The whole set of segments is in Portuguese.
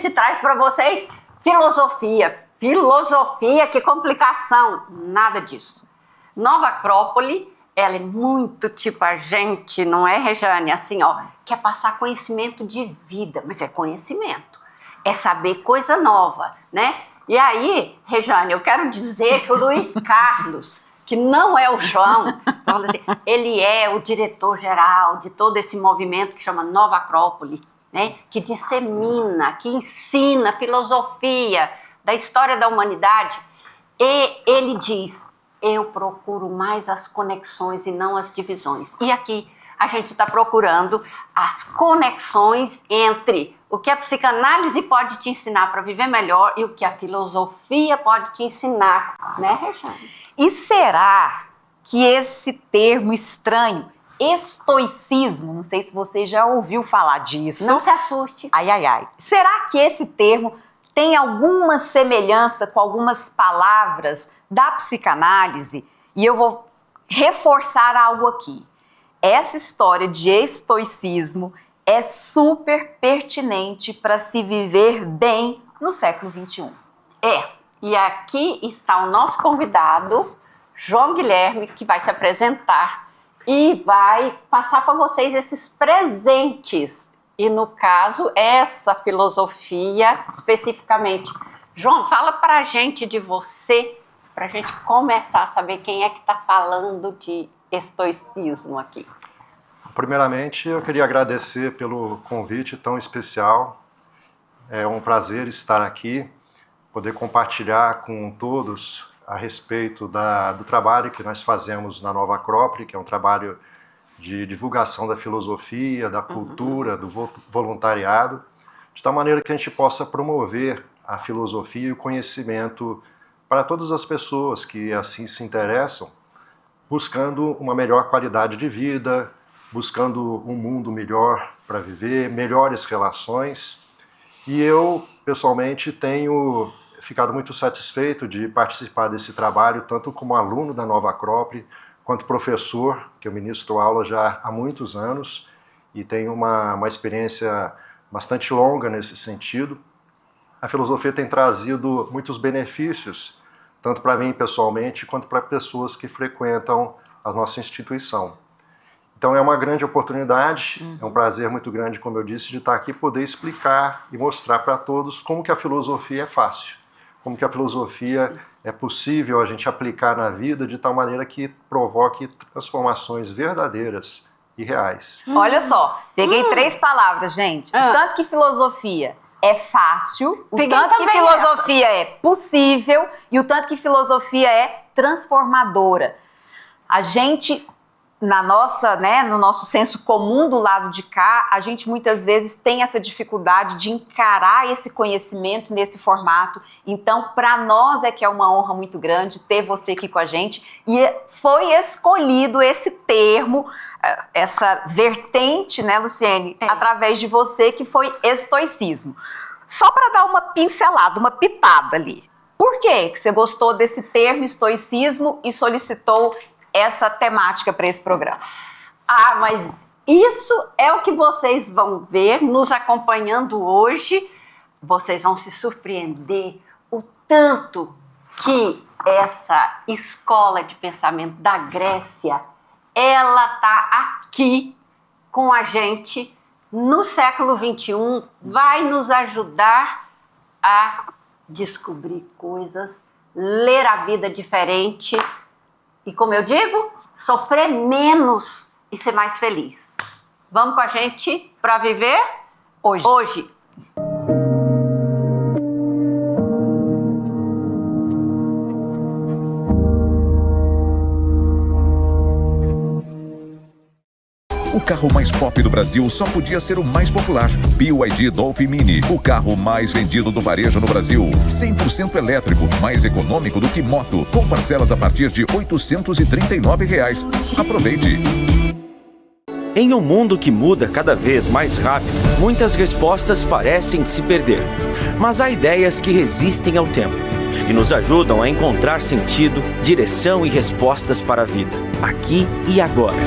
gente traz para vocês filosofia. Filosofia, que complicação. Nada disso. Nova Acrópole, ela é muito tipo a gente, não é, Rejane? Assim, ó, quer passar conhecimento de vida, mas é conhecimento. É saber coisa nova, né? E aí, Rejane, eu quero dizer que o Luiz Carlos, que não é o João, assim, ele é o diretor-geral de todo esse movimento que chama Nova Acrópole, né? Que dissemina, que ensina filosofia da história da humanidade. E ele diz, eu procuro mais as conexões e não as divisões. E aqui a gente está procurando as conexões entre o que a psicanálise pode te ensinar para viver melhor e o que a filosofia pode te ensinar, né, Rejane? E será que esse termo estranho, estoicismo, não sei se você já ouviu falar disso. Não se assuste. Ai, ai, ai. Será que esse termo tem alguma semelhança com algumas palavras da psicanálise? E eu vou reforçar algo aqui. Essa história de estoicismo é super pertinente para se viver bem no século XXI. E aqui está o nosso convidado, João Guilherme, que vai se apresentar e vai passar para vocês esses presentes. E, no caso, essa filosofia especificamente. João, fala para a gente de você, para a gente começar a saber quem é que está falando de estoicismo aqui. Primeiramente, eu queria agradecer pelo convite tão especial. É um prazer estar aqui, poder compartilhar com todos a respeito do trabalho que nós fazemos na Nova Acrópole, que é um trabalho de divulgação da filosofia, da cultura, do voluntariado, de tal maneira que a gente possa promover a filosofia e o conhecimento para todas as pessoas que assim se interessam, buscando uma melhor qualidade de vida, buscando um mundo melhor para viver, melhores relações. E eu, pessoalmente, tenho ficado muito satisfeito de participar desse trabalho, tanto como aluno da Nova Acrópole, quanto professor, que eu ministro aula já há muitos anos e tenho uma experiência bastante longa nesse sentido. A filosofia tem trazido muitos benefícios, tanto para mim pessoalmente, quanto para pessoas que frequentam a nossa instituição. Então é uma grande oportunidade, é um prazer muito grande, como eu disse, de estar aqui e poder explicar e mostrar para todos como que a filosofia é fácil, como que a filosofia é possível a gente aplicar na vida de tal maneira que provoque transformações verdadeiras e reais. Olha só, peguei 3 palavras, gente. O tanto que filosofia é fácil, o tanto que filosofia é possível e o tanto que filosofia é transformadora. A gente, no nosso senso comum do lado de cá, a gente muitas vezes tem essa dificuldade de encarar esse conhecimento nesse formato. Então, para nós é que é uma honra muito grande ter você aqui com a gente. E foi escolhido esse termo, essa vertente, né, Luciene, através de você, que foi estoicismo. Só para dar uma pincelada, uma pitada ali. Por que você gostou desse termo estoicismo e solicitou essa temática para esse programa? Mas isso é o que vocês vão ver nos acompanhando hoje. Vocês vão se surpreender o tanto que essa escola de pensamento da Grécia, ela tá aqui com a gente no século XXI, vai nos ajudar a descobrir coisas, ler a vida diferente e, como eu digo, sofrer menos e ser mais feliz. Vamos com a gente para viver hoje. O carro mais pop do Brasil só podia ser o mais popular. BYD Dolphin Mini, o carro mais vendido do varejo no Brasil. 100% elétrico, mais econômico do que moto, com parcelas a partir de R$ 839. Aproveite! Em um mundo que muda cada vez mais rápido, muitas respostas parecem se perder. Mas há ideias que resistem ao tempo e nos ajudam a encontrar sentido, direção e respostas para a vida, aqui e agora.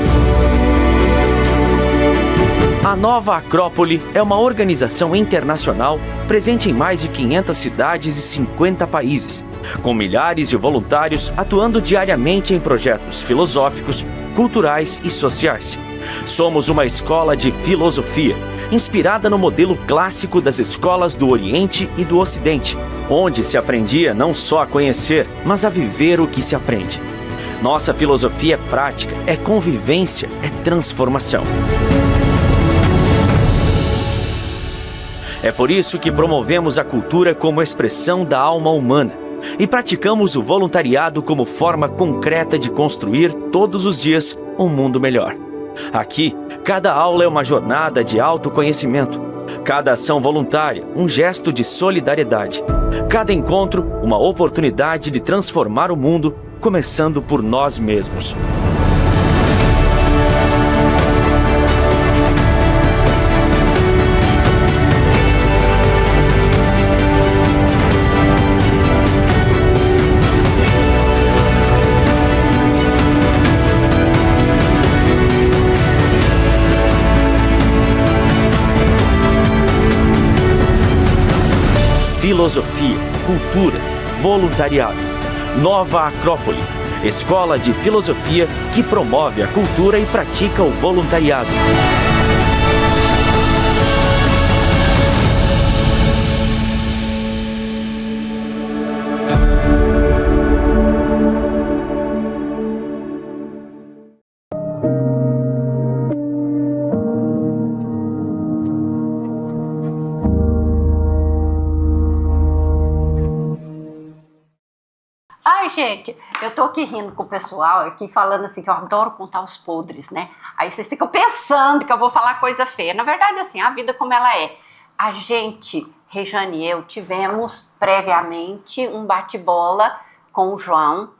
A Nova Acrópole é uma organização internacional presente em mais de 500 cidades e 50 países, com milhares de voluntários atuando diariamente em projetos filosóficos, culturais e sociais. Somos uma escola de filosofia, inspirada no modelo clássico das escolas do Oriente e do Ocidente, onde se aprendia não só a conhecer, mas a viver o que se aprende. Nossa filosofia é prática, é convivência, é transformação. É por isso que promovemos a cultura como expressão da alma humana e praticamos o voluntariado como forma concreta de construir todos os dias um mundo melhor. Aqui, cada aula é uma jornada de autoconhecimento, cada ação voluntária, um gesto de solidariedade, cada encontro, uma oportunidade de transformar o mundo, começando por nós mesmos. Filosofia, cultura, voluntariado. Nova Acrópole, escola de filosofia que promove a cultura e pratica o voluntariado. Ai, gente, eu tô aqui rindo com o pessoal, aqui falando assim que eu adoro contar os podres, né? Aí vocês ficam pensando que eu vou falar coisa feia. Na verdade, assim, a vida como ela é. A gente, Rejane e eu, tivemos previamente um bate-bola com o João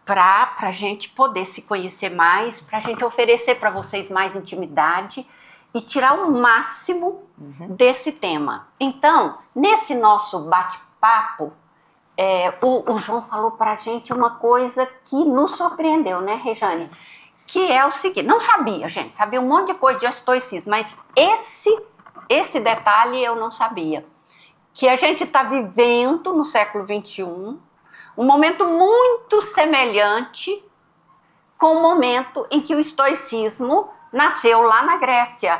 pra gente poder se conhecer mais, pra gente oferecer pra vocês mais intimidade e tirar o máximo desse tema. Então, nesse nosso bate-papo, o João falou pra gente uma coisa que nos surpreendeu, né, Rejane? Sim. Que é o seguinte, não sabia, gente, sabia um monte de coisa de estoicismo, mas esse detalhe eu não sabia. Que a gente está vivendo no século XXI um momento muito semelhante com o momento em que o estoicismo nasceu lá na Grécia.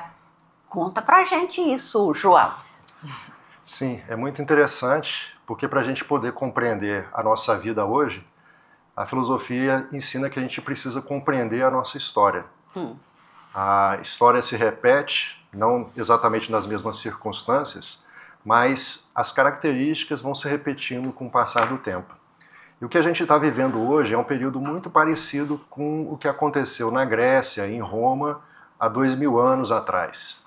Conta pra gente isso, João. Sim, é muito interessante, porque para a gente poder compreender a nossa vida hoje, a filosofia ensina que a gente precisa compreender a nossa história. A história se repete, não exatamente nas mesmas circunstâncias, mas as características vão se repetindo com o passar do tempo. E o que a gente está vivendo hoje é um período muito parecido com o que aconteceu na Grécia e em Roma há 2000 anos atrás.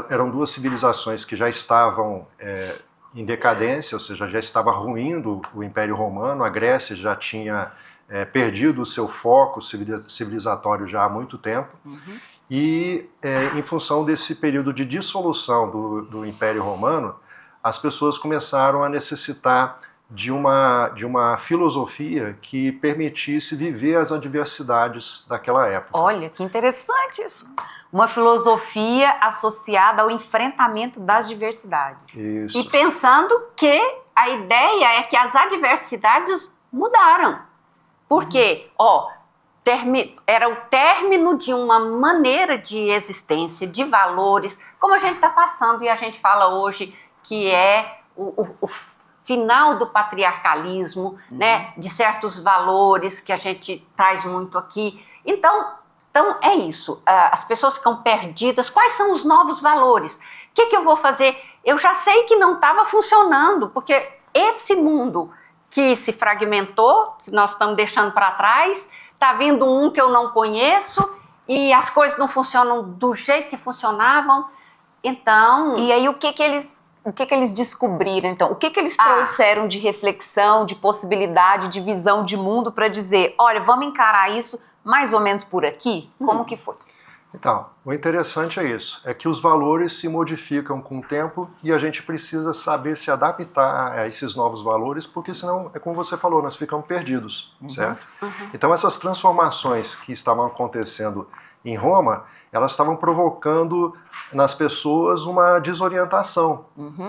Eram duas civilizações que já estavam em decadência, ou seja, já estava ruindo o Império Romano. A Grécia já tinha perdido o seu foco civilizatório já há muito tempo. E em função desse período de dissolução do Império Romano, as pessoas começaram a necessitar de uma filosofia que permitisse viver as adversidades daquela época. Olha, que interessante isso. Uma filosofia associada ao enfrentamento das diversidades. Isso. E pensando que a ideia é que as adversidades mudaram. Porque, era o término de uma maneira de existência, de valores, como a gente está passando e a gente fala hoje, que é o final do patriarcalismo, né, de certos valores que a gente traz muito aqui. Então é isso, as pessoas ficam perdidas. Quais são os novos valores? O que eu vou fazer? Eu já sei que não estava funcionando, porque esse mundo que se fragmentou, que nós estamos deixando para trás, está vindo um que eu não conheço e as coisas não funcionam do jeito que funcionavam. Então... E aí o que eles descobriram, então? O que eles trouxeram de reflexão, de possibilidade, de visão de mundo para dizer, olha, vamos encarar isso mais ou menos por aqui? Como que foi? Então, O interessante é isso, é que os valores se modificam com o tempo e a gente precisa saber se adaptar a esses novos valores, porque senão, é como você falou, nós ficamos perdidos, certo? Então essas transformações que estavam acontecendo em Roma, elas estavam provocando nas pessoas uma desorientação,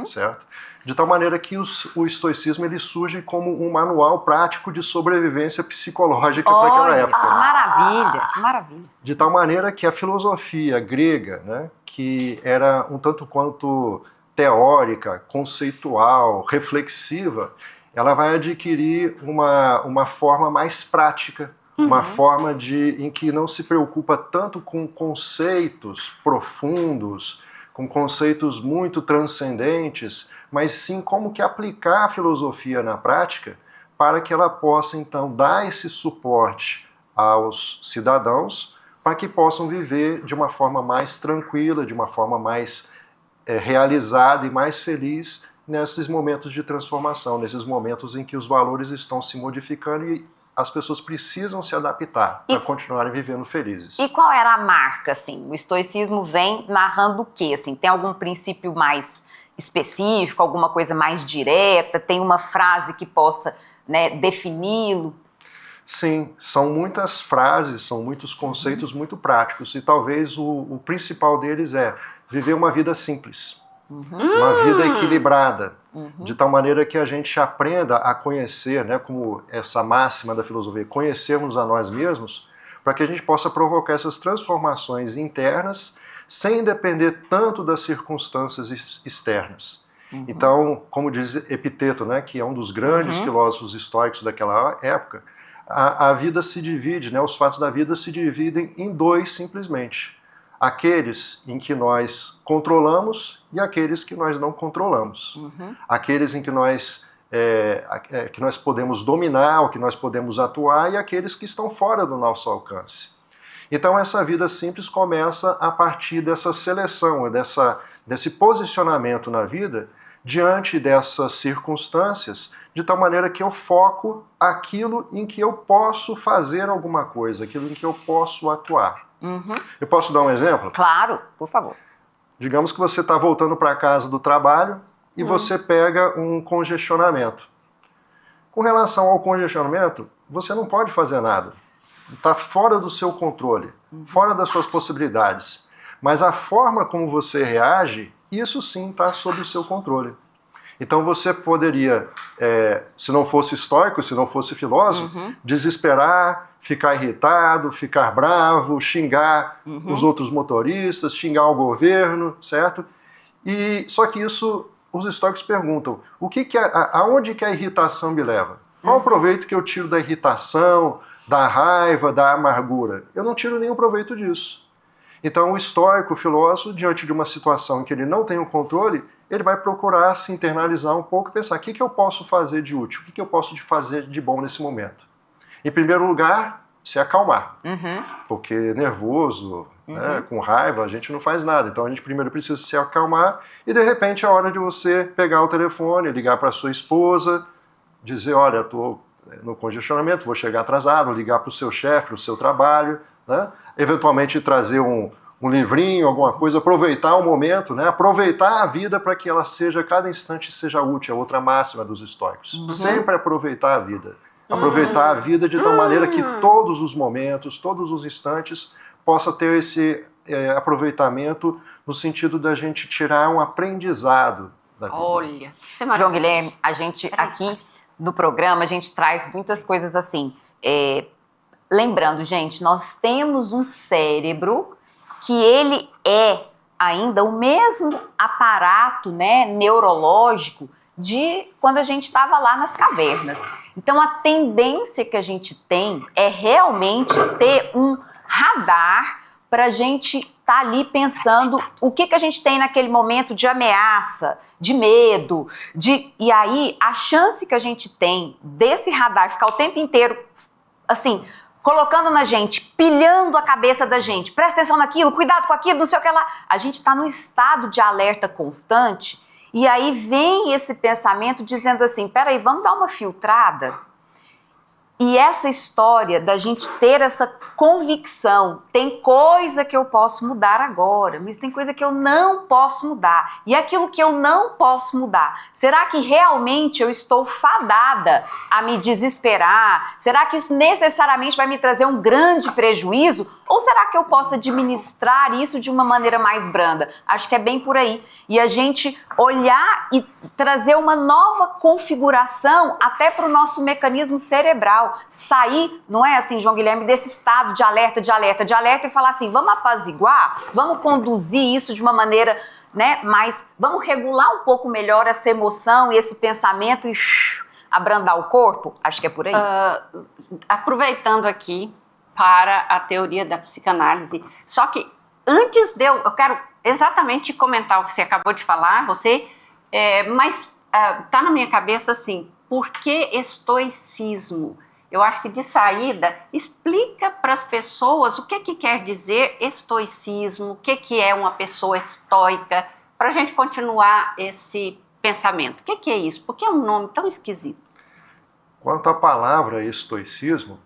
certo? De tal maneira que o estoicismo ele surge como um manual prático de sobrevivência psicológica para aquela época. Que maravilha, que maravilha. De tal maneira que a filosofia grega, né, que era um tanto quanto teórica, conceitual, reflexiva, ela vai adquirir uma forma mais prática, uma forma em que não se preocupa tanto com conceitos profundos, com conceitos muito transcendentes, mas sim como que aplicar a filosofia na prática para que ela possa, então, dar esse suporte aos cidadãos para que possam viver de uma forma mais tranquila, de uma forma mais realizada e mais feliz nesses momentos de transformação, nesses momentos em que os valores estão se modificando e as pessoas precisam se adaptar para continuarem vivendo felizes. E qual era a marca, assim? O estoicismo vem narrando o quê? Assim, tem algum princípio mais específico, alguma coisa mais direta? Tem uma frase que possa, né, defini-lo? Sim, são muitas frases, são muitos conceitos muito práticos e talvez o principal deles é viver uma vida simples, uma vida equilibrada, de tal maneira que a gente aprenda a conhecer, né, como essa máxima da filosofia, conhecermos a nós mesmos, para que a gente possa provocar essas transformações internas sem depender tanto das circunstâncias externas. Então, como diz Epiteto, né, que é um dos grandes filósofos estoicos daquela época, a vida se divide, né, os fatos da vida se dividem em dois simplesmente. Aqueles em que nós controlamos e aqueles que nós não controlamos. Aqueles em que nós podemos dominar, ou que nós podemos atuar, e aqueles que estão fora do nosso alcance. Então essa vida simples começa a partir dessa seleção, desse posicionamento na vida diante dessas circunstâncias, de tal maneira que eu foco aquilo em que eu posso fazer alguma coisa, aquilo em que eu posso atuar. Eu posso dar um exemplo? Claro, por favor. Digamos que você está voltando para casa do trabalho e você pega um congestionamento. Com relação ao congestionamento, você não pode fazer nada. Está fora do seu controle, fora das suas possibilidades. Mas a forma como você reage, isso sim está sob o seu controle. Então você poderia, se não fosse estoico, se não fosse filósofo, desesperar, ficar irritado, ficar bravo, xingar os outros motoristas, xingar o governo, certo? Só que isso, os estoicos perguntam, aonde que a irritação me leva? Qual o proveito que eu tiro da irritação, da raiva, da amargura? Eu não tiro nenhum proveito disso. Então o estoico, o filósofo, diante de uma situação em que ele não tem o controle, ele vai procurar se internalizar um pouco e pensar, o que eu posso fazer de útil? O que eu posso fazer de bom nesse momento? Em primeiro lugar, se acalmar. Porque nervoso, né, com raiva, a gente não faz nada. Então a gente primeiro precisa se acalmar e de repente é a hora de você pegar o telefone, ligar para sua esposa, dizer, olha, estou no congestionamento, vou chegar atrasado, ligar para o seu chefe, para o seu trabalho, né? Eventualmente trazer um livrinho, alguma coisa, aproveitar o momento, né? Aproveitar a vida para que ela cada instante seja útil, é outra máxima dos estoicos. Sempre aproveitar a vida. Aproveitar a vida de tal maneira que todos os momentos, todos os instantes, possa ter esse aproveitamento no sentido da gente tirar um aprendizado da vida. Olha, isso é João maravilhoso. Guilherme, a gente aqui no programa, a gente traz muitas coisas assim. Lembrando, gente, nós temos um cérebro que ele é ainda o mesmo aparato, né, neurológico de quando a gente estava lá nas cavernas. Então a tendência que a gente tem é realmente ter um radar para a gente estar ali pensando o que a gente tem naquele momento de ameaça, de medo, e aí a chance que a gente tem desse radar ficar o tempo inteiro assim, colocando na gente, pilhando a cabeça da gente, presta atenção naquilo, cuidado com aquilo, não sei o que lá. A gente está num estado de alerta constante e aí vem esse pensamento dizendo assim, peraí, vamos dar uma filtrada? E essa história da gente ter essa convicção, tem coisa que eu posso mudar agora, mas tem coisa que eu não posso mudar. E aquilo que eu não posso mudar, será que realmente eu estou fadada a me desesperar? Será que isso necessariamente vai me trazer um grande prejuízo? Ou será que eu posso administrar isso de uma maneira mais branda? Acho que é bem por aí. E a gente olhar e trazer uma nova configuração até para o nosso mecanismo cerebral. Sair, não é assim, João Guilherme, desse estado de alerta e falar assim, vamos apaziguar, vamos conduzir isso de uma maneira, né, mas vamos regular um pouco melhor essa emoção e esse pensamento e abrandar o corpo? Acho que é por aí. Aproveitando aqui para a teoria da psicanálise, só que antes de eu quero exatamente comentar o que você acabou de falar, mas tá na minha cabeça assim, por que estoicismo? Eu acho que de saída, explica para as pessoas o que quer dizer estoicismo, o que é uma pessoa estoica, para a gente continuar esse pensamento. O que é isso? Por que é um nome tão esquisito? Quanto à palavra estoicismo,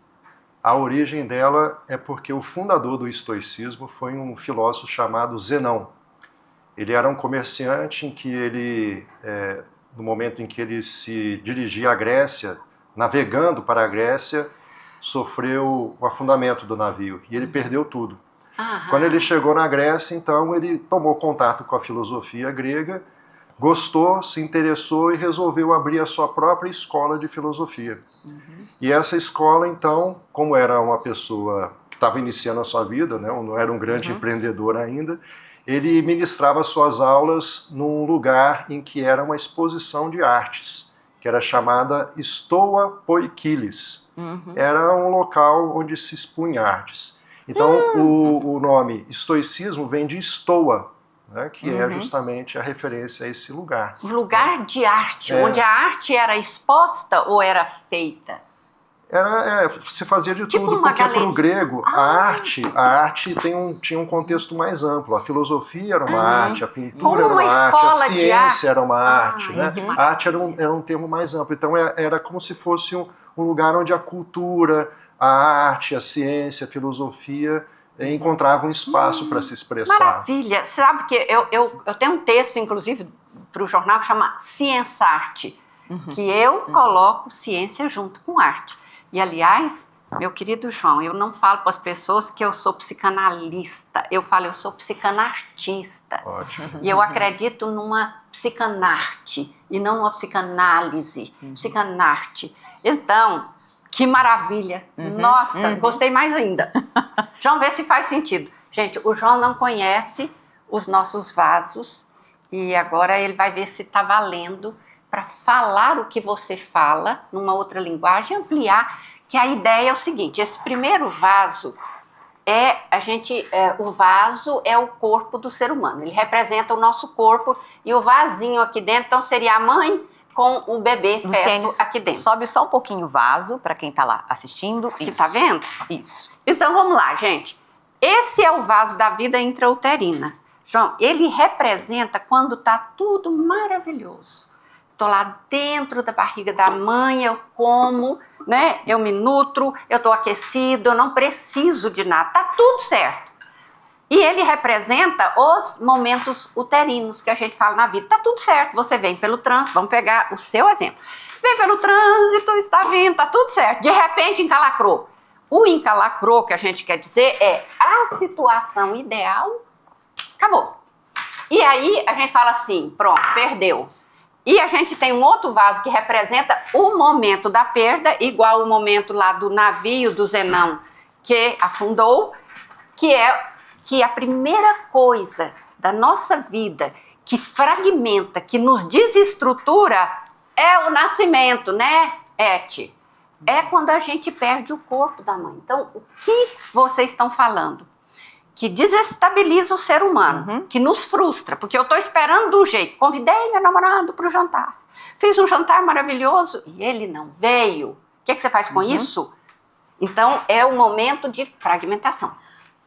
a origem dela é porque o fundador do estoicismo foi um filósofo chamado Zenão. Ele era um comerciante em que ele, no momento em que ele se dirigia à Grécia, navegando para a Grécia, sofreu o afundamento do navio e ele perdeu tudo. Aham. Quando ele chegou na Grécia, então, ele tomou contato com a filosofia grega, gostou, se interessou e resolveu abrir a sua própria escola de filosofia. E essa escola, então, como era uma pessoa que estava iniciando a sua vida, né, não era um grande empreendedor ainda, ele ministrava suas aulas num lugar em que era uma exposição de artes, que era chamada Stoa Poikilis. Era um local onde se expunha artes. Então, o nome estoicismo vem de Stoa, né, que é justamente a referência a esse lugar. Lugar de arte, onde a arte era exposta ou era feita? Se fazia de Tipo tudo, uma porque galeria. para o grego a arte tinha um contexto mais amplo. A filosofia era uma arte, a pintura Como era uma uma arte, a escola de arte. ciência era uma arte. Né? que A arte era um termo mais amplo. Então era como se fosse um lugar onde a cultura, a arte, a ciência, a filosofia encontravam espaço para se expressar. Maravilha! Sabe que eu tenho um texto, inclusive, para o jornal que chama Ciensarte, que eu coloco ciência junto com arte. E, aliás, meu querido João, eu não falo para as pessoas que eu sou psicanalista, eu falo eu sou psicanartista. Ótimo. E eu acredito numa psicanarte e não numa psicanálise, psicanarte. Então, que maravilha! Nossa, gostei mais ainda. João, vê se faz sentido. Gente, o João não conhece os nossos vasos e agora ele vai ver se está valendo para falar o que você fala numa outra linguagem, ampliar, que a ideia é o seguinte, esse primeiro vaso o vaso é o corpo do ser humano, ele representa o nosso corpo e o vasinho aqui dentro, então seria a mãe com o bebê feto aqui dentro. Sobe só um pouquinho o vaso para quem está lá assistindo. Que tá vendo? Isso. Então vamos lá, gente. Esse é o vaso da vida intrauterina. João, ele representa quando tá tudo maravilhoso. Estou lá dentro da barriga da mãe, eu como, né? Eu me nutro, eu estou aquecido, eu não preciso de nada, tá tudo certo. E ele representa os momentos uterinos que a gente fala na vida. Tá tudo certo, você vem pelo trânsito, vamos pegar o seu exemplo. Vem pelo trânsito, está vindo, tá tudo certo. De repente encalacrou. O encalacrou, que a gente quer dizer, é a situação ideal, acabou. E aí a gente fala assim, pronto, perdeu. E a gente tem um outro vaso que representa o momento da perda, igual o momento lá do navio do Zenão que afundou, que é que a primeira coisa da nossa vida que fragmenta, que nos desestrutura, é o nascimento, né, Eti? É quando a gente perde o corpo da mãe. Então, o que vocês estão falando? Que desestabiliza o ser humano, que nos frustra, porque eu estou esperando do jeito. Convidei meu namorado para o jantar. Fiz um jantar maravilhoso e ele não veio. O que você faz com isso? Então, é o momento de fragmentação.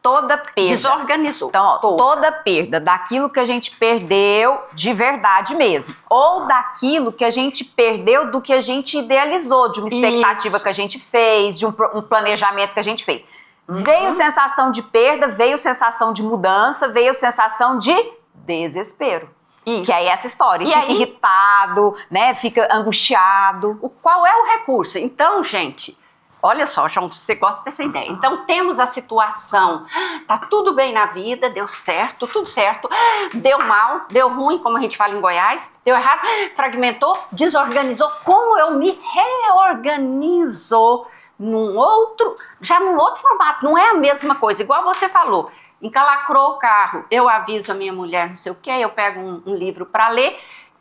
Toda perda. Desorganizou. Então, ó, toda perda daquilo que a gente perdeu de verdade mesmo. Ou daquilo que a gente perdeu do que a gente idealizou, de uma expectativa que a gente fez, de um planejamento que a gente fez. Veio sensação de perda, veio sensação de mudança, veio sensação de desespero. Isso. Que aí é essa história. E fica irritado, né? Fica angustiado. Qual é o recurso? Então, gente... Olha só, João, você gosta dessa ideia. Então, temos a situação, tá tudo bem na vida, deu certo, tudo certo, deu mal, deu ruim, como a gente fala em Goiás, deu errado, fragmentou, desorganizou. Como eu me reorganizo num outro formato, não é a mesma coisa, igual você falou. Encalacrou o carro, eu aviso a minha mulher, não sei o quê, eu pego um livro para ler.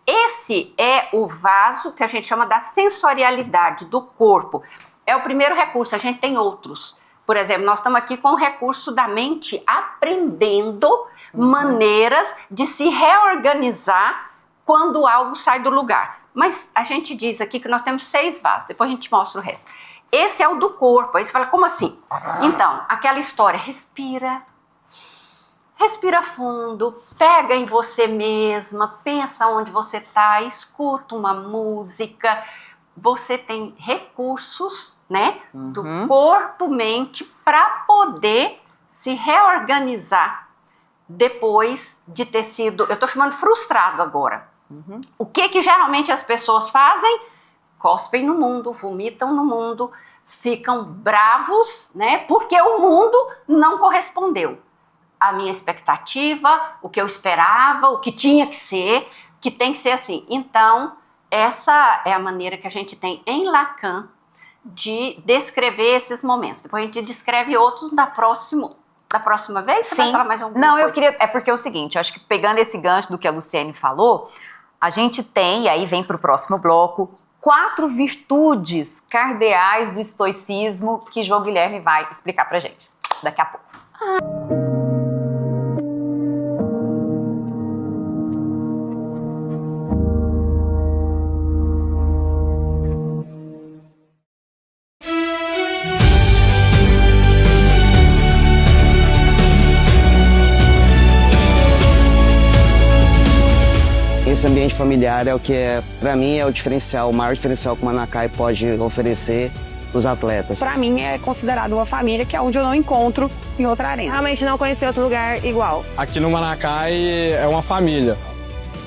Esse é o vaso que a gente chama da sensorialidade do corpo. É o primeiro recurso, a gente tem outros. Por exemplo, nós estamos aqui com o recurso da mente aprendendo maneiras de se reorganizar quando algo sai do lugar. Mas a gente diz aqui que nós temos 6 vasos, depois a gente mostra o resto. Esse é o do corpo, aí você fala, como assim? Então, aquela história, respira fundo, pega em você mesma, pensa onde você está, escuta uma música. Você tem recursos, né, do corpo, mente, para poder se reorganizar depois de ter sido, eu estou chamando frustrado agora. O que geralmente as pessoas fazem? Cospem no mundo, vomitam no mundo, ficam bravos, né, porque o mundo não correspondeu à minha expectativa, o que eu esperava, o que tinha que ser, que tem que ser assim. Então, essa é a maneira que a gente tem em Lacan de descrever esses momentos. Depois a gente descreve outros da próxima vez. Você vai falar mais alguma coisa? Eu queria... É porque é o seguinte, eu acho que pegando esse gancho do que a Luciene falou, a gente tem, e aí vem para o próximo bloco, 4 virtudes cardeais do estoicismo que João Guilherme vai explicar pra gente daqui a pouco. Esse ambiente familiar é o que para mim, é o diferencial, o maior diferencial que o Manacai pode oferecer para os atletas. Para mim é considerado uma família, que é onde eu não encontro em outra arena. Realmente não conheci outro lugar igual. Aqui no Manacai é uma família.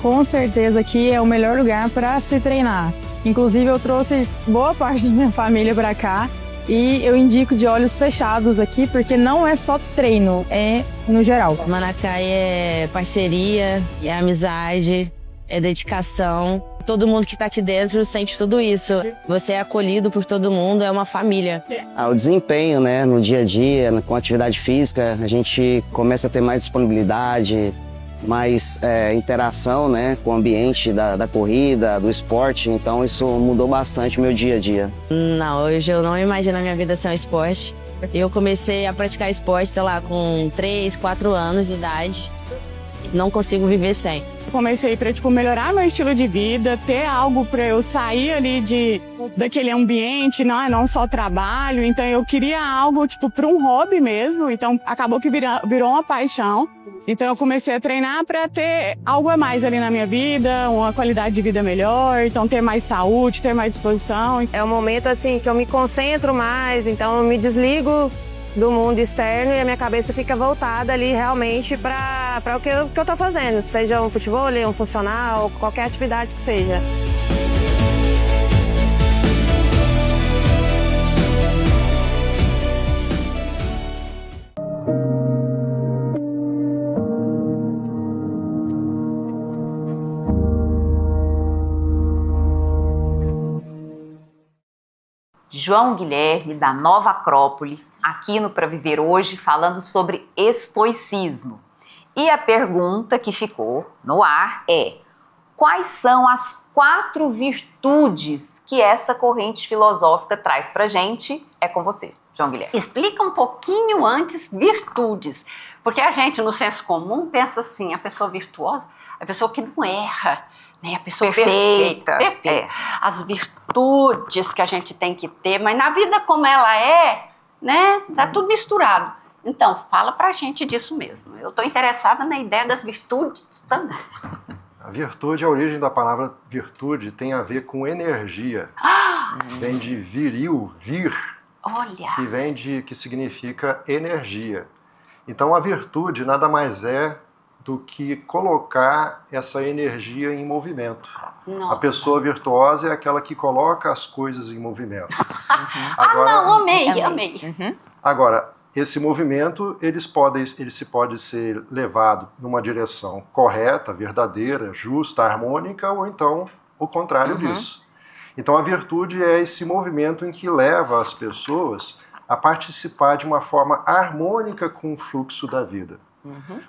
Com certeza aqui é o melhor lugar para se treinar. Inclusive eu trouxe boa parte da minha família para cá e eu indico de olhos fechados aqui, porque não é só treino, é no geral. Manacai é parceria, é amizade, é dedicação. Todo mundo que está aqui dentro sente tudo isso. Você é acolhido por todo mundo, é uma família. O desempenho, né, no dia a dia, com a atividade física, a gente começa a ter mais disponibilidade, mais interação, né, com o ambiente da corrida, do esporte. Então isso mudou bastante o meu dia a dia. Não, hoje eu não imagino a minha vida sem um esporte. Eu comecei a praticar esporte, sei lá, com 3, 4 anos de idade. Não consigo viver sem. Comecei para melhorar meu estilo de vida, ter algo para eu sair ali daquele ambiente, não só trabalho. Então eu queria algo para um hobby mesmo. Então acabou que virou uma paixão. Então eu comecei a treinar para ter algo a mais ali na minha vida, uma qualidade de vida melhor, então ter mais saúde, ter mais disposição. É um momento assim que eu me concentro mais, então eu me desligo do mundo externo e a minha cabeça fica voltada ali realmente para o que eu tô fazendo, seja um futebol, um funcional, qualquer atividade que seja. João Guilherme, da Nova Acrópole, aqui no Pra Viver Hoje, falando sobre estoicismo. E a pergunta que ficou no ar é: quais são as 4 virtudes que essa corrente filosófica traz pra gente? É com você, João Guilherme. Explica um pouquinho antes virtudes, porque a gente no senso comum pensa assim, a pessoa virtuosa, a pessoa que não erra, né? A pessoa perfeita. As virtudes que a gente tem que ter, mas na vida como ela é, né? Tá tudo misturado. Então, fala pra gente disso mesmo. Eu estou interessada na ideia das virtudes também. A virtude, a origem da palavra virtude tem a ver com energia. Vem de viril, vir, Olha! que significa energia. Então a virtude nada mais é do que colocar essa energia em movimento. Nossa. A pessoa virtuosa é aquela que coloca as coisas em movimento. Agora, amei. Agora, esse movimento, ele pode ser levado numa direção correta, verdadeira, justa, harmônica, ou então o contrário disso. Então a virtude é esse movimento em que leva as pessoas a participar de uma forma harmônica com o fluxo da vida.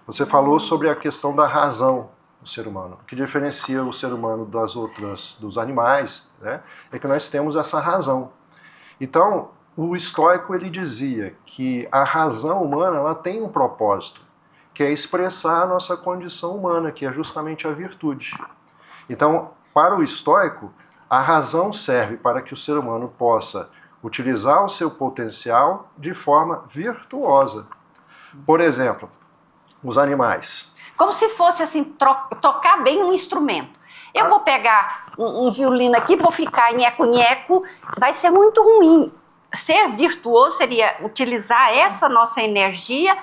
Você falou sobre a questão da razão do ser humano. O que diferencia o ser humano dos animais, né, é que nós temos essa razão. Então, o estoico ele dizia que a razão humana ela tem um propósito, que é expressar a nossa condição humana, que é justamente a virtude. Então, para o estoico, a razão serve para que o ser humano possa utilizar o seu potencial de forma virtuosa. Por exemplo, os animais. Como se fosse assim, tocar bem um instrumento. Eu vou pegar um violino aqui, vou ficar nheco-nheco, vai ser muito ruim. Ser virtuoso seria utilizar essa nossa energia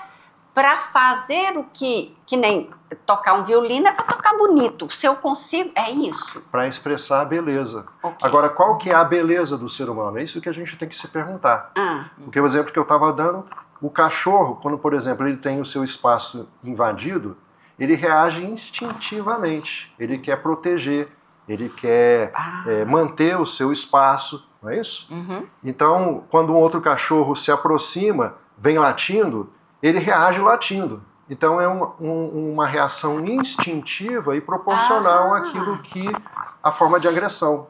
para fazer o que nem tocar um violino, é para tocar bonito. Se eu consigo, é isso. Para expressar a beleza. Okay. Agora, qual que é a beleza do ser humano? É isso que a gente tem que se perguntar. Porque o exemplo que eu estava dando, o cachorro, quando, por exemplo, ele tem o seu espaço invadido, ele reage instintivamente. Ele quer proteger, ele quer manter o seu espaço, não é isso? Então, quando um outro cachorro se aproxima, vem latindo, ele reage latindo. Então é uma reação instintiva e proporcional àquilo que a forma de agressão.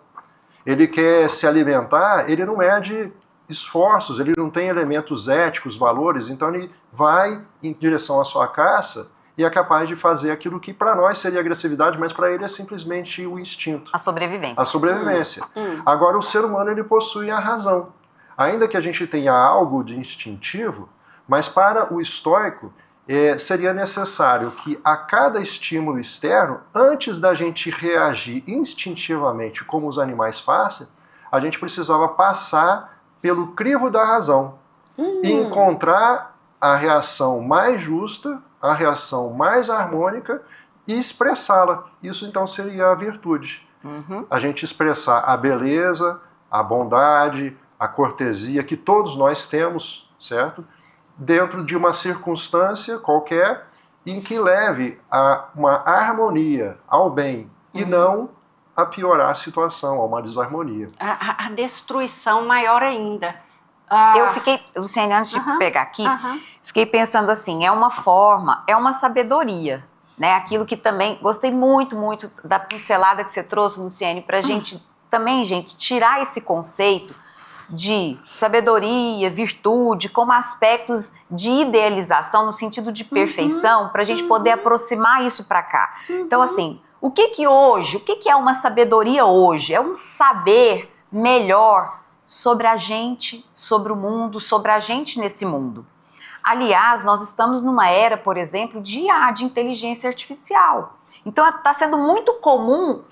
Ele quer se alimentar, ele não mede esforços, ele não tem elementos éticos, valores, então ele vai em direção à sua caça e é capaz de fazer aquilo que para nós seria agressividade, mas para ele é simplesmente o instinto. A sobrevivência. A sobrevivência. Agora, o ser humano ele possui a razão. Ainda que a gente tenha algo de instintivo, mas para o estoico seria necessário que a cada estímulo externo, antes da gente reagir instintivamente como os animais fazem, a gente precisava passar pelo crivo da razão e encontrar a reação mais justa, a reação mais harmônica e expressá-la. Isso então seria a virtude. A gente expressar a beleza, a bondade, a cortesia que todos nós temos, certo? Dentro de uma circunstância qualquer em que leve a uma harmonia ao bem e não a piorar a situação, a uma desarmonia. A destruição maior ainda. Eu fiquei, Luciane, antes de pegar aqui, fiquei pensando assim, é uma forma, é uma sabedoria, né? Aquilo que também, gostei muito, muito da pincelada que você trouxe, Luciane, pra gente também, gente, tirar esse conceito de sabedoria, virtude, como aspectos de idealização, no sentido de perfeição, para a gente poder aproximar isso para cá. Então, assim, o que é uma sabedoria hoje? É um saber melhor sobre a gente, sobre o mundo, sobre a gente nesse mundo. Aliás, nós estamos numa era, por exemplo, de inteligência artificial. Então, está sendo muito comum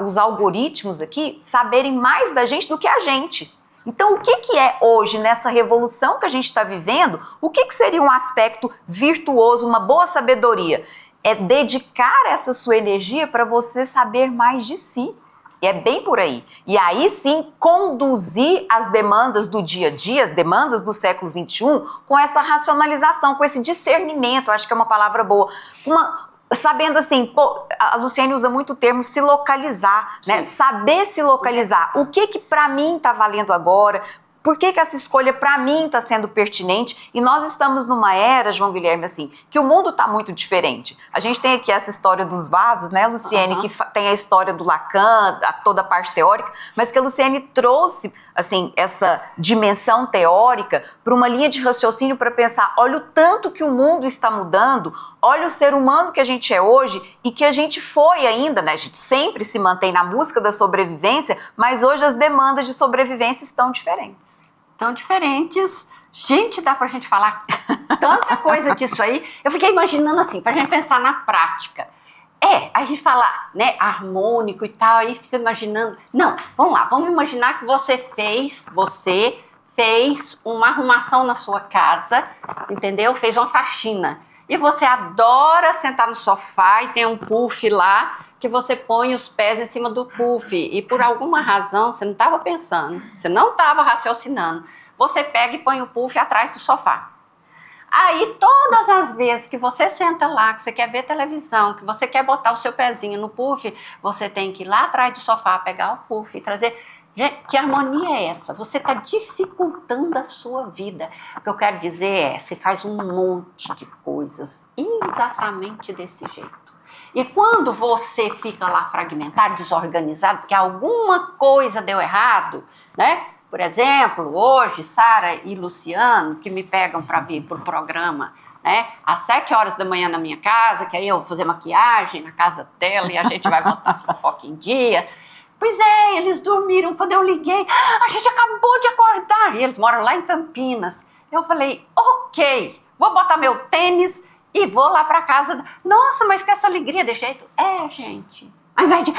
os algoritmos aqui saberem mais da gente do que a gente. Então, o que é hoje, nessa revolução que a gente está vivendo, o que seria um aspecto virtuoso, uma boa sabedoria? É dedicar essa sua energia para você saber mais de si. E é bem por aí. E aí sim, conduzir as demandas do dia a dia, as demandas do século XXI, com essa racionalização, com esse discernimento, acho que é uma palavra boa. Sabendo assim, a Luciane usa muito o termo se localizar, né? Saber se localizar. O que para mim está valendo agora? Por que essa escolha para mim está sendo pertinente? E nós estamos numa era, João Guilherme, assim, que o mundo está muito diferente. A gente tem aqui essa história dos vasos, né, Luciane, que tem a história do Lacan, toda a parte teórica, mas que a Luciane trouxe, assim, essa dimensão teórica para uma linha de raciocínio para pensar, olha o tanto que o mundo está mudando, olha o ser humano que a gente é hoje e que a gente foi ainda, né, a gente sempre se mantém na busca da sobrevivência, mas hoje as demandas de sobrevivência estão diferentes. tão diferentes. Gente, dá pra gente falar tanta coisa disso aí. Eu fiquei imaginando assim, pra gente pensar na prática. Aí a gente fala, né, harmônico e tal, aí fica imaginando. Não, vamos lá, vamos imaginar que você fez uma arrumação na sua casa, entendeu? Fez uma faxina. E você adora sentar no sofá e tem um puff lá, que você põe os pés em cima do puff. E por alguma razão, você não estava pensando, você não estava raciocinando. Você pega e põe o puff atrás do sofá. Aí, todas as vezes que você senta lá, que você quer ver televisão, que você quer botar o seu pezinho no puff, você tem que ir lá atrás do sofá, pegar o puff e trazer. Gente, que harmonia é essa? Você está dificultando a sua vida. O que eu quero dizer você faz um monte de coisas exatamente desse jeito. E quando você fica lá fragmentado, desorganizado, porque alguma coisa deu errado, né? Por exemplo, hoje, Sara e Luciano, que me pegam para vir para o programa, né, às 7 horas da manhã na minha casa, que aí eu vou fazer maquiagem na casa dela e a gente vai botar as fofocas em dia. Pois é, eles dormiram. Quando eu liguei, a gente acabou de acordar. E eles moram lá em Campinas. Eu falei, ok, vou botar meu tênis e vou lá para casa. Nossa, mas que essa alegria de jeito. Gente... Ao invés de,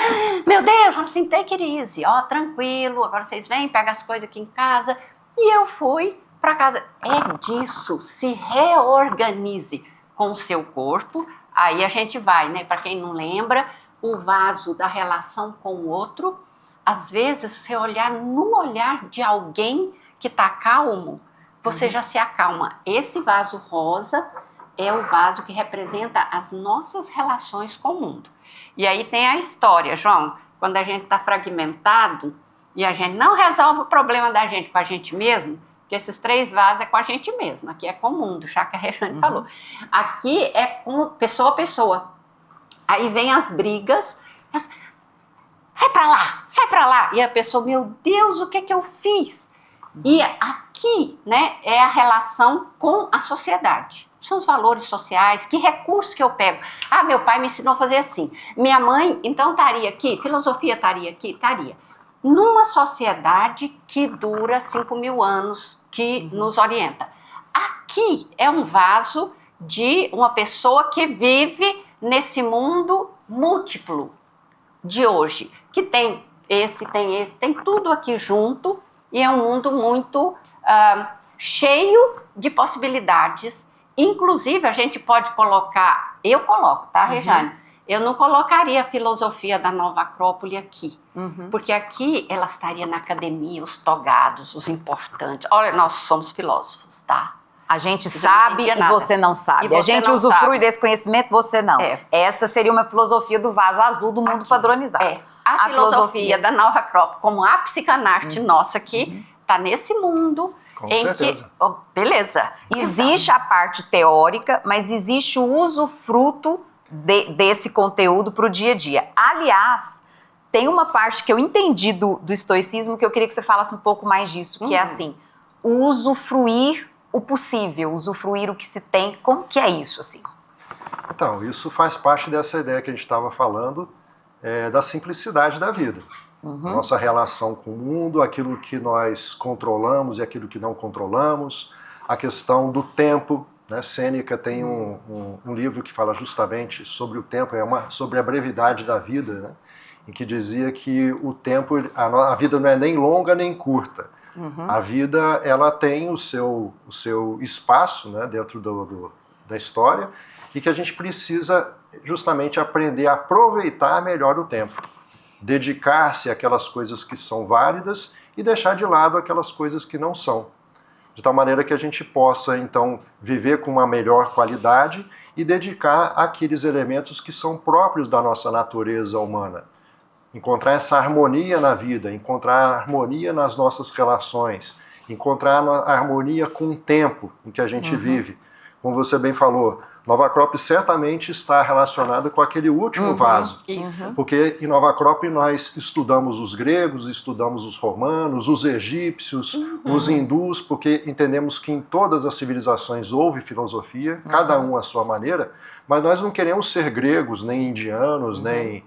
meu Deus, assim, take it easy, tranquilo, agora vocês vêm, pegam as coisas aqui em casa. E eu fui para casa. É disso, se reorganize com o seu corpo. Aí a gente vai, né? Para quem não lembra, o vaso da relação com o outro. Às vezes, você olhar no olhar de alguém que está calmo, você já se acalma. Esse vaso rosa é o vaso que representa as nossas relações com o mundo. E aí tem a história, João, quando a gente está fragmentado e a gente não resolve o problema da gente com a gente mesmo, porque esses 3 vasos é com a gente mesmo, aqui é com o mundo, já que a Rejane falou. Aqui é com pessoa a pessoa. Aí vem as brigas, sai pra lá, e a pessoa, meu Deus, o que é que eu fiz? E aqui, né, é a relação com a sociedade. São os valores sociais, que recursos que eu pego. Meu pai me ensinou a fazer assim. Minha mãe, então, estaria aqui, filosofia estaria aqui? Estaria. Numa sociedade que dura 5.000 anos, que nos orienta. Aqui é um vaso de uma pessoa que vive nesse mundo múltiplo de hoje, que tem tem tudo aqui junto, e é um mundo muito cheio de possibilidades. Inclusive, a gente pode colocar, eu coloco, tá, Rejane? Eu não colocaria a filosofia da Nova Acrópole aqui, porque aqui ela estaria na academia, os togados, os importantes. Olha, nós somos filósofos, tá? A gente sabe e você não sabe. A gente usufrui desse conhecimento, você não. Essa seria uma filosofia do vaso azul do mundo padronizado. A filosofia da Nova Acrópole, como a psicanarte nossa aqui, está nesse mundo certeza. Beleza. Existe a parte teórica, mas existe o usufruto desse conteúdo para o dia a dia. Aliás, tem uma parte que eu entendi do estoicismo que eu queria que você falasse um pouco mais disso, que é assim, o usufruir o possível, usufruir o que se tem. Como que é isso, assim? Então, isso faz parte dessa ideia que a gente estava falando, da simplicidade da vida. Nossa relação com o mundo, aquilo que nós controlamos e aquilo que não controlamos, a questão do tempo, né? Sêneca tem um livro que fala justamente sobre o tempo, sobre a brevidade da vida, né? Em que dizia que o tempo, a vida não é nem longa nem curta. A vida, ela tem o seu espaço, né, dentro da história, e que a gente precisa justamente aprender a aproveitar melhor o tempo. Dedicar-se àquelas coisas que são válidas e deixar de lado aquelas coisas que não são. De tal maneira que a gente possa, então, viver com uma melhor qualidade e dedicar àqueles elementos que são próprios da nossa natureza humana. Encontrar essa harmonia na vida, encontrar harmonia nas nossas relações, encontrar a harmonia com o tempo em que a gente vive. Como você bem falou, Nova Acrópole certamente está relacionada com aquele último vaso. Porque em Nova Acrópole nós estudamos os gregos, estudamos os romanos, os egípcios, os hindus, porque entendemos que em todas as civilizações houve filosofia, cada um à sua maneira, mas nós não queremos ser gregos, nem indianos, nem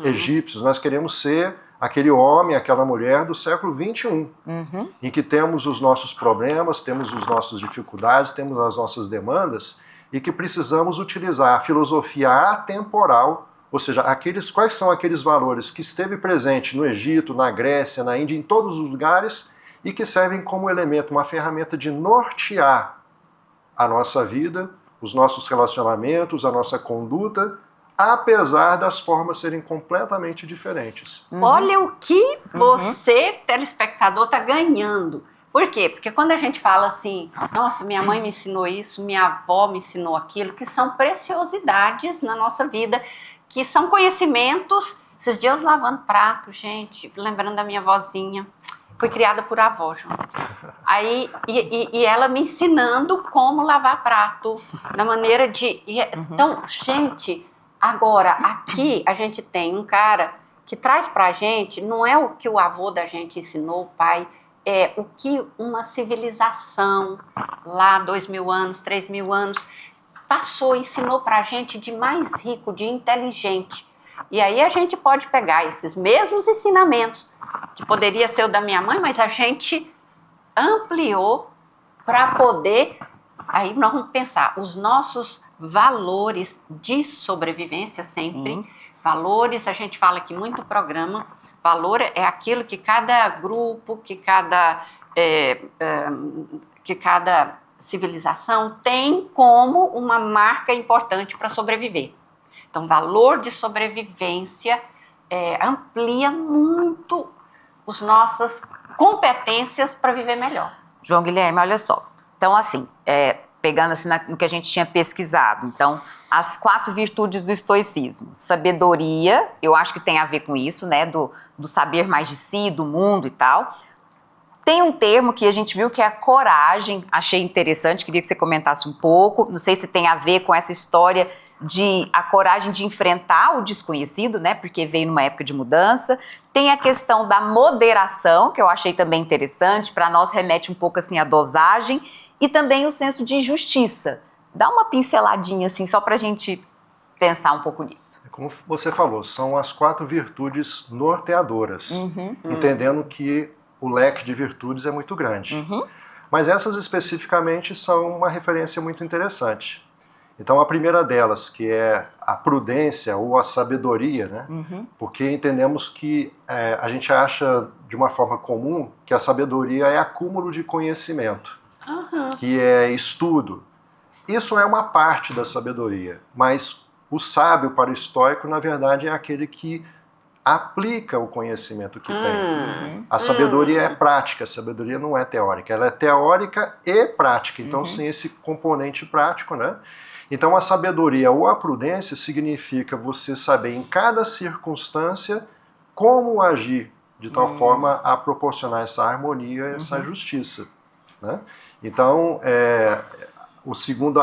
egípcios, nós queremos ser aquele homem, aquela mulher do século XXI, em que temos os nossos problemas, temos as nossas dificuldades, temos as nossas demandas, e que precisamos utilizar a filosofia atemporal, ou seja, quais são aqueles valores que esteve presente no Egito, na Grécia, na Índia, em todos os lugares, e que servem como elemento, uma ferramenta de nortear a nossa vida, os nossos relacionamentos, a nossa conduta, apesar das formas serem completamente diferentes. Olha o que você, telespectador, está ganhando. Por quê? Porque quando a gente fala assim, nossa, minha mãe me ensinou isso, minha avó me ensinou aquilo, que são preciosidades na nossa vida, que são conhecimentos. Esses dias eu lavando prato, gente, lembrando da minha vozinha. Fui criada por avó, João. Aí, e ela me ensinando como lavar prato, na maneira de... Então, gente, agora, aqui a gente tem um cara que traz pra gente, não é o que o avô da gente ensinou, o pai, é o que uma civilização, lá 2.000 anos, 3.000 anos, passou, ensinou pra gente de mais rico, de inteligente. E aí a gente pode pegar esses mesmos ensinamentos, que poderia ser o da minha mãe, mas a gente ampliou para poder, aí nós vamos pensar, os nossos valores de sobrevivência sempre. Sim. Valores, a gente fala aqui muito programa, valor é aquilo que cada grupo, que cada civilização tem como uma marca importante para sobreviver. Então, valor de sobrevivência amplia muito as nossas competências para viver melhor. João Guilherme, olha só. Então, assim, pegando assim no que a gente tinha pesquisado, então, as 4 virtudes do estoicismo. Sabedoria, eu acho que tem a ver com isso, né, do saber mais de si, do mundo e tal. Tem um termo que a gente viu que é a coragem, achei interessante, queria que você comentasse um pouco, não sei se tem a ver com essa história de a coragem de enfrentar o desconhecido, né, porque veio numa época de mudança. Tem a questão da moderação, que eu achei também interessante, para nós remete um pouco assim à dosagem, e também o senso de justiça. Dá uma pinceladinha assim, só para a gente pensar um pouco nisso. Como você falou, são as 4 virtudes norteadoras, entendendo que o leque de virtudes é muito grande. Mas essas especificamente são uma referência muito interessante. Então, a primeira delas, que é a prudência ou a sabedoria, né? Porque entendemos que a gente acha de uma forma comum que a sabedoria é acúmulo de conhecimento, que é estudo. Isso é uma parte da sabedoria, mas o sábio para o estoico, na verdade, é aquele que aplica o conhecimento que tem. A sabedoria é prática, a sabedoria não é teórica, ela é teórica e prática, então sem esse componente prático, né? Então a sabedoria ou a prudência significa você saber em cada circunstância como agir de tal forma a proporcionar essa harmonia, essa justiça, né? Então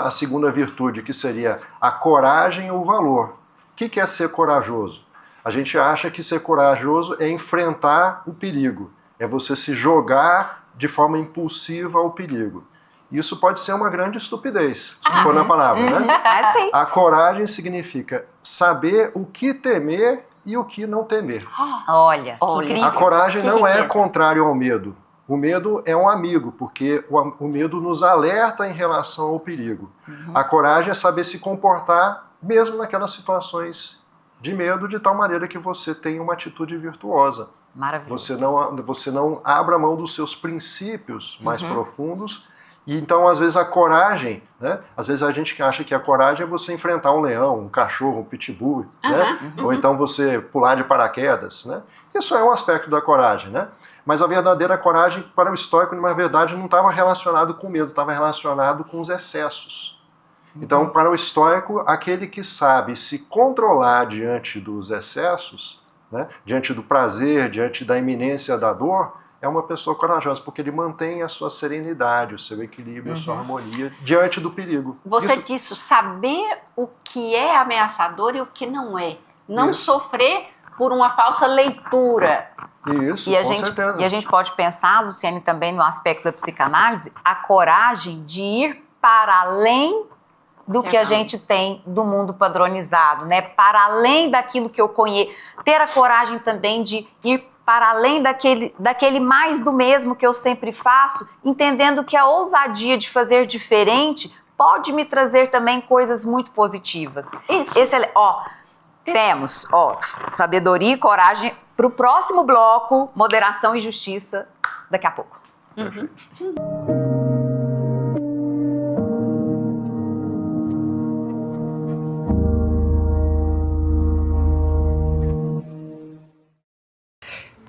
a segunda virtude, que seria a coragem ou o valor. O que é ser corajoso? A gente acha que ser corajoso é enfrentar o perigo, é você se jogar de forma impulsiva ao perigo. Isso pode ser uma grande estupidez, se for na palavra, né? A coragem significa saber o que temer e o que não temer. Olha, que incrível. A coragem não é contrário ao medo. O medo é um amigo, porque o medo nos alerta em relação ao perigo. A coragem é saber se comportar mesmo naquelas situações de medo, de tal maneira que você tenha uma atitude virtuosa. Maravilhoso. Você não abra mão dos seus princípios mais profundos. E então, às vezes, a coragem, né? Às vezes a gente acha que a coragem é você enfrentar um leão, um cachorro, um pitbull, né? Ou então você pular de paraquedas, né? Isso é um aspecto da coragem, né? Mas a verdadeira coragem para o estoico, na verdade, não estava relacionado com medo, estava relacionado com os excessos. Então, para o estoico, aquele que sabe se controlar diante dos excessos, né? Diante do prazer, diante da iminência da dor, é uma pessoa corajosa, porque ele mantém a sua serenidade, o seu equilíbrio, a sua harmonia diante do perigo. Você disse saber o que é ameaçador e o que não é. Não sofrer por uma falsa leitura. Isso, com certeza. E a gente pode pensar, Luciane, também no aspecto da psicanálise, a coragem de ir para além do que a gente tem do mundo padronizado, né? Para além daquilo que eu conheço, ter a coragem também de ir para além daquele mais do mesmo que eu sempre faço, entendendo que a ousadia de fazer diferente pode me trazer também coisas muito positivas. Isso. Temos, sabedoria e coragem para o próximo bloco, moderação e justiça, daqui a pouco.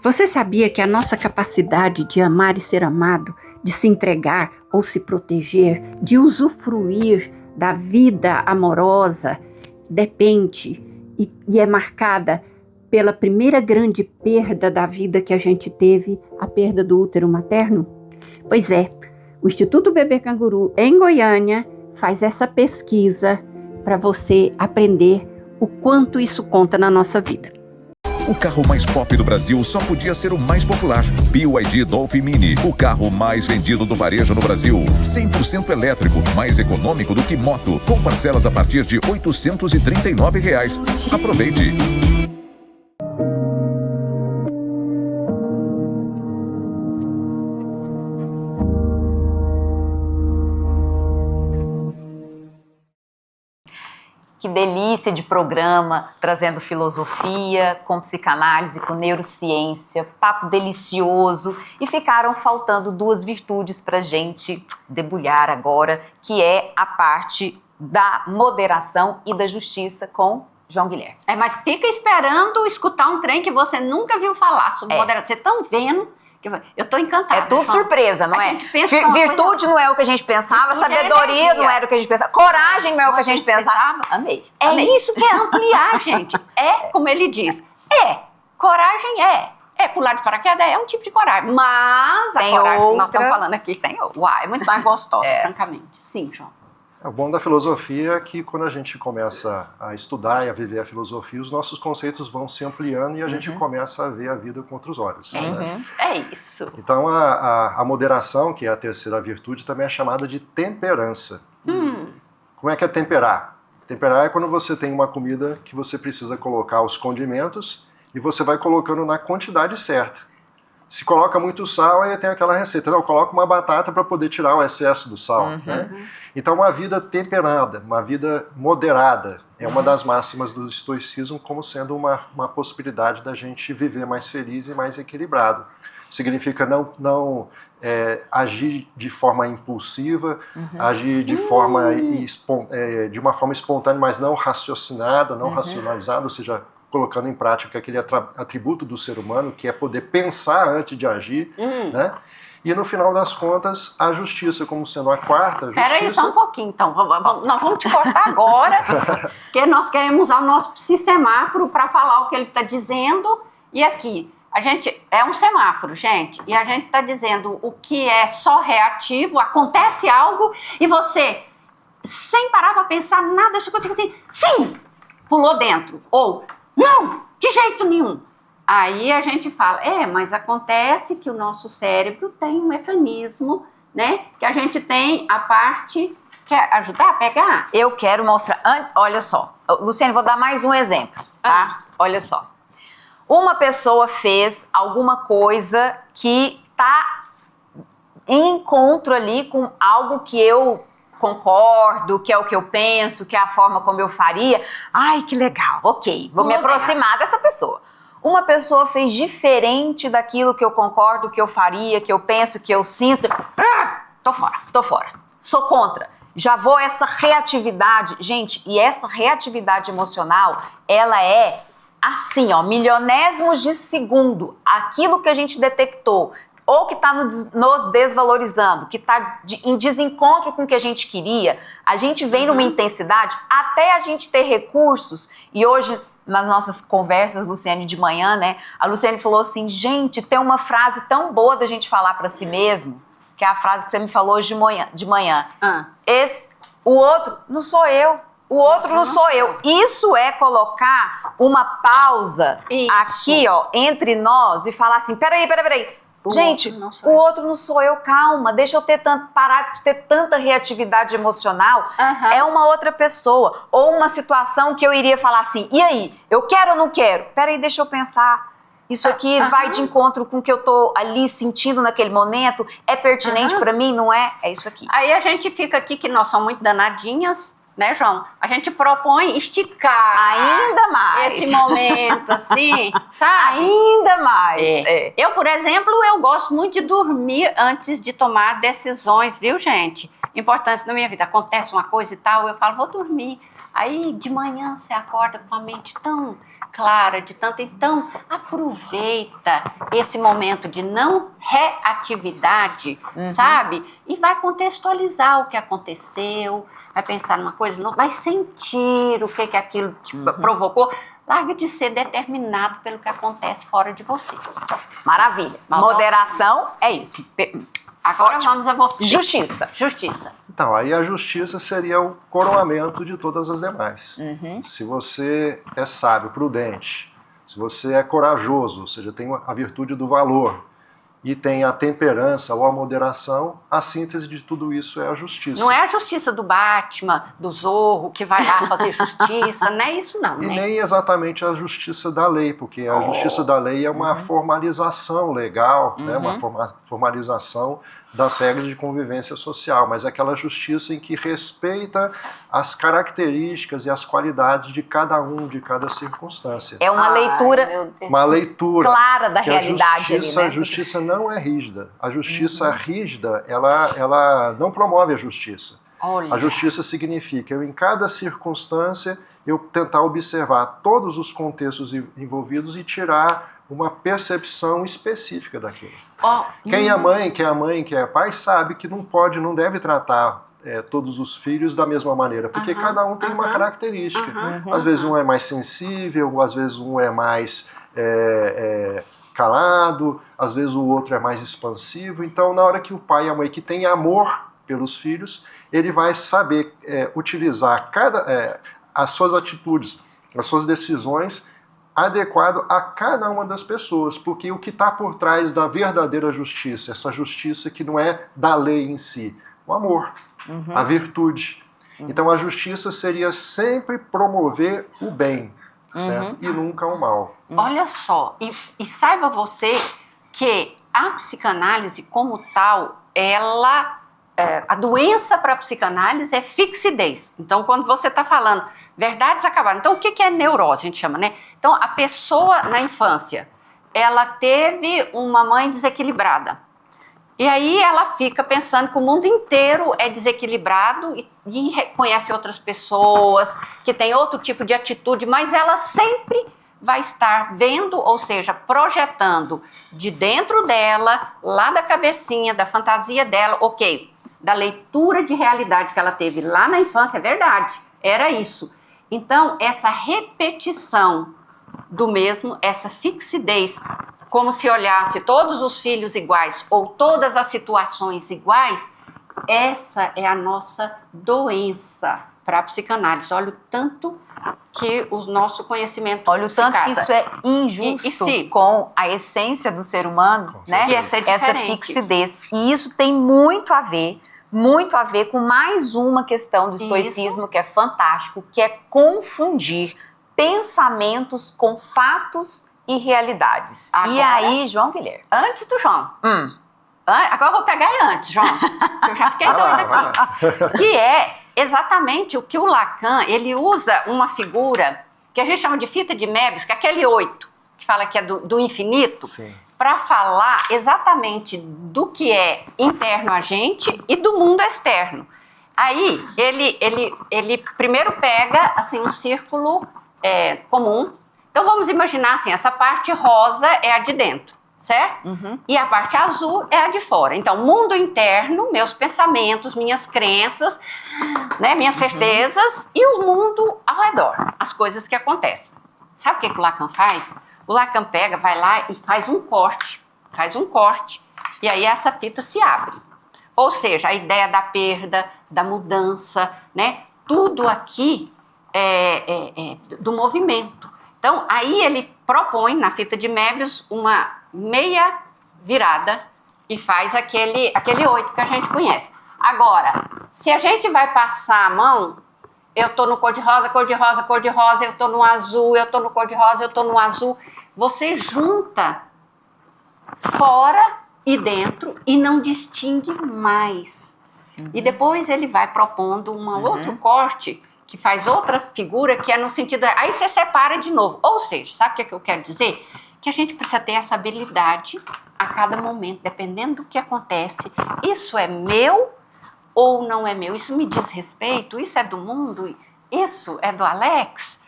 Você sabia que a nossa capacidade de amar e ser amado, de se entregar ou se proteger, de usufruir da vida amorosa, depende e é marcada pela primeira grande perda da vida que a gente teve, a perda do útero materno? Pois é, o Instituto Bebê Canguru, em Goiânia, faz essa pesquisa para você aprender o quanto isso conta na nossa vida. O carro mais pop do Brasil só podia ser o mais popular. BYD Dolphin Mini, o carro mais vendido do varejo no Brasil. 100% elétrico, mais econômico do que moto, com parcelas a partir de R$ 839. Aproveite! Que delícia de programa, trazendo filosofia, com psicanálise, com neurociência, papo delicioso. E ficaram faltando 2 virtudes para a gente debulhar agora, que é a parte da moderação e da justiça com João Guilherme. Mas fica esperando escutar um trem que você nunca viu falar sobre moderação. Vocês estão vendo? Eu estou encantada. É tudo surpresa, não é? Virtude não é o que a gente pensava, virtude sabedoria não era o que a gente pensava, coragem não é o que a gente pensava. Amei. Isso que é ampliar, gente. Como ele diz, coragem pular de paraquedas é um tipo de coragem, mas a coragem que nós estamos falando aqui tem outra. É muito mais gostosa, francamente. Sim, João. O bom da filosofia é que quando a gente começa a estudar e a viver a filosofia, os nossos conceitos vão se ampliando e a gente começa a ver a vida com outros olhos. É isso. Então a moderação, que é a terceira virtude, também é chamada de temperança. Como é que é temperar? Temperar é quando você tem uma comida que você precisa colocar os condimentos e você vai colocando na quantidade certa. Se coloca muito sal, aí tem aquela receita. Não, coloca uma batata para poder tirar o excesso do sal. Né? Então, uma vida temperada, uma vida moderada, é uma das máximas do estoicismo como sendo uma possibilidade da gente viver mais feliz e mais equilibrado. Significa não agir de forma impulsiva, agir de de uma forma espontânea, mas não raciocinada, não racionalizada, ou seja, colocando em prática aquele atributo do ser humano, que é poder pensar antes de agir, né? E no final das contas, a justiça como sendo a quarta justiça... Peraí só um pouquinho, então. Nós vamos te cortar agora, porque nós queremos usar o nosso psi-semáforo para falar o que ele está dizendo. E aqui, a gente é um semáforo, gente, e a gente está dizendo o que é só reativo, acontece algo, e você, sem parar para pensar nada, chegou assim, sim, pulou dentro, ou não, de jeito nenhum. Aí a gente fala, mas acontece que o nosso cérebro tem um mecanismo, né? Que a gente tem a parte, quer ajudar a pegar? Eu quero mostrar, olha só, Luciane, vou dar mais um exemplo, tá? Olha só. Uma pessoa fez alguma coisa que tá em encontro ali com algo que eu concordo, que é o que eu penso, que é a forma como eu faria. Ai, que legal, ok, vou me aproximar dessa pessoa. Uma pessoa fez diferente daquilo que eu concordo, que eu faria, que eu penso, que eu sinto. Tô fora. Sou contra. Já vou essa reatividade. Gente, e essa reatividade emocional, ela é assim, milionésimos de segundo. Aquilo que a gente detectou, ou que está nos desvalorizando, que está em desencontro com o que a gente queria, a gente vem numa intensidade até a gente ter recursos. E hoje, nas nossas conversas, Luciane, de manhã, né? A Luciane falou assim, gente, tem uma frase tão boa da gente falar para si mesmo, que é a frase que você me falou hoje de manhã. O outro não sou eu. O outro não sou eu. Isso é colocar uma pausa aqui, entre nós e falar assim, peraí. Gente, o outro não sou eu, calma, deixa eu parar de ter tanta reatividade emocional, é uma outra pessoa. Ou uma situação que eu iria falar assim, e aí, eu quero ou não quero? Peraí, deixa eu pensar. Isso aqui vai de encontro com o que eu tô ali sentindo naquele momento, é pertinente pra mim, não é? É isso aqui. Aí a gente fica aqui, que nós somos muito danadinhas, né, João? A gente propõe esticar ainda mais esse momento, assim, sabe? Ainda mais. Eu, por exemplo, eu gosto muito de dormir antes de tomar decisões, viu, gente? Importante na minha vida. Acontece uma coisa e tal, eu falo, vou dormir. Aí, de manhã, você acorda com a mente tão clara, de tanto. Então, aproveita esse momento de não reatividade, sabe? E vai contextualizar o que aconteceu, vai pensar numa coisa nova, vai sentir o que aquilo te provocou. Larga de ser determinado pelo que acontece fora de você. Maravilha. Moderação é isso. Agora vamos a você. Justiça. Então, aí a justiça seria o coroamento de todas as demais. Se você é sábio, prudente, se você é corajoso, ou seja, tem a virtude do valor, e tem a temperança ou a moderação, a síntese de tudo isso é a justiça. Não é a justiça do Batman, do Zorro, que vai lá fazer justiça, não é isso não. E né? nem exatamente a justiça da lei, porque a justiça da lei é uma formalização legal, né? Uma formalização das regras de convivência social, mas é aquela justiça em que respeita as características e as qualidades de cada um, de cada circunstância. É uma leitura clara da realidade ali, né? A justiça não é rígida. A justiça rígida, ela não promove a justiça. Olha. A justiça significa, eu em cada circunstância, eu tentar observar todos os contextos envolvidos e tirar uma percepção específica daquilo. Quem é mãe, quem é pai, sabe que não pode, não deve tratar todos os filhos da mesma maneira, porque cada um tem uma característica. Às vezes um é mais sensível, às vezes um é mais calado, às vezes o outro é mais expansivo. Então, na hora que o pai e a mãe que tem amor pelos filhos, ele vai saber utilizar as suas atitudes, as suas decisões adequado a cada uma das pessoas, porque o que está por trás da verdadeira justiça, essa justiça que não é da lei em si, o amor, a virtude. Então a justiça seria sempre promover o bem, certo? E nunca o mal. Olha só, e saiba você que a psicanálise como tal, a doença para a psicanálise é fixidez. Então, quando você está falando verdades acabadas, então o que é neurose, a gente chama, né? Então, a pessoa na infância, ela teve uma mãe desequilibrada. E aí ela fica pensando que o mundo inteiro é desequilibrado e conhece outras pessoas, que tem outro tipo de atitude, mas ela sempre vai estar vendo, ou seja, projetando de dentro dela, lá da cabecinha, da fantasia dela, da leitura de realidade que ela teve lá na infância, é verdade, era isso. Então, essa repetição do mesmo, essa fixidez, como se olhasse todos os filhos iguais ou todas as situações iguais, essa é a nossa doença para a psicanálise. Olha o tanto que o nosso conhecimento... Olha o tanto que isso é injusto com a essência do ser humano, né? Essa fixidez. E isso tem muito a ver com mais uma questão do estoicismo que é fantástico, que é confundir pensamentos com fatos e realidades. Agora, e aí, João Guilherme? Antes do João. Agora eu vou pegar antes, João, que eu já fiquei doida aqui. Que é exatamente o que o Lacan, ele usa uma figura que a gente chama de fita de Möbius, que é aquele 8, que fala que é do infinito, para falar exatamente do que é interno a gente e do mundo externo. Aí, ele primeiro pega assim, um círculo comum. Então, vamos imaginar assim, essa parte rosa é a de dentro, certo? E a parte azul é a de fora. Então, mundo interno, meus pensamentos, minhas crenças, né, minhas certezas, e o mundo ao redor, as coisas que acontecem. Sabe o que o Lacan faz? O Lacan pega, vai lá e faz um corte, e aí essa fita se abre. Ou seja, a ideia da perda, da mudança, né? Tudo aqui é do movimento. Então, aí ele propõe, na fita de Möbius, uma meia virada e faz aquele 8 que a gente conhece. Agora, se a gente vai passar a mão, eu tô no cor-de-rosa, cor-de-rosa, cor-de-rosa, eu tô no azul, eu tô no cor-de-rosa, eu tô no azul. Você junta fora e dentro e não distingue mais. E depois ele vai propondo outro corte que faz outra figura, que é no sentido... Aí você separa de novo. Ou seja, sabe o que eu quero dizer? Que a gente precisa ter essa habilidade a cada momento, dependendo do que acontece. Isso é meu ou não é meu? Isso me diz respeito? Isso é do mundo? Isso é do Alex?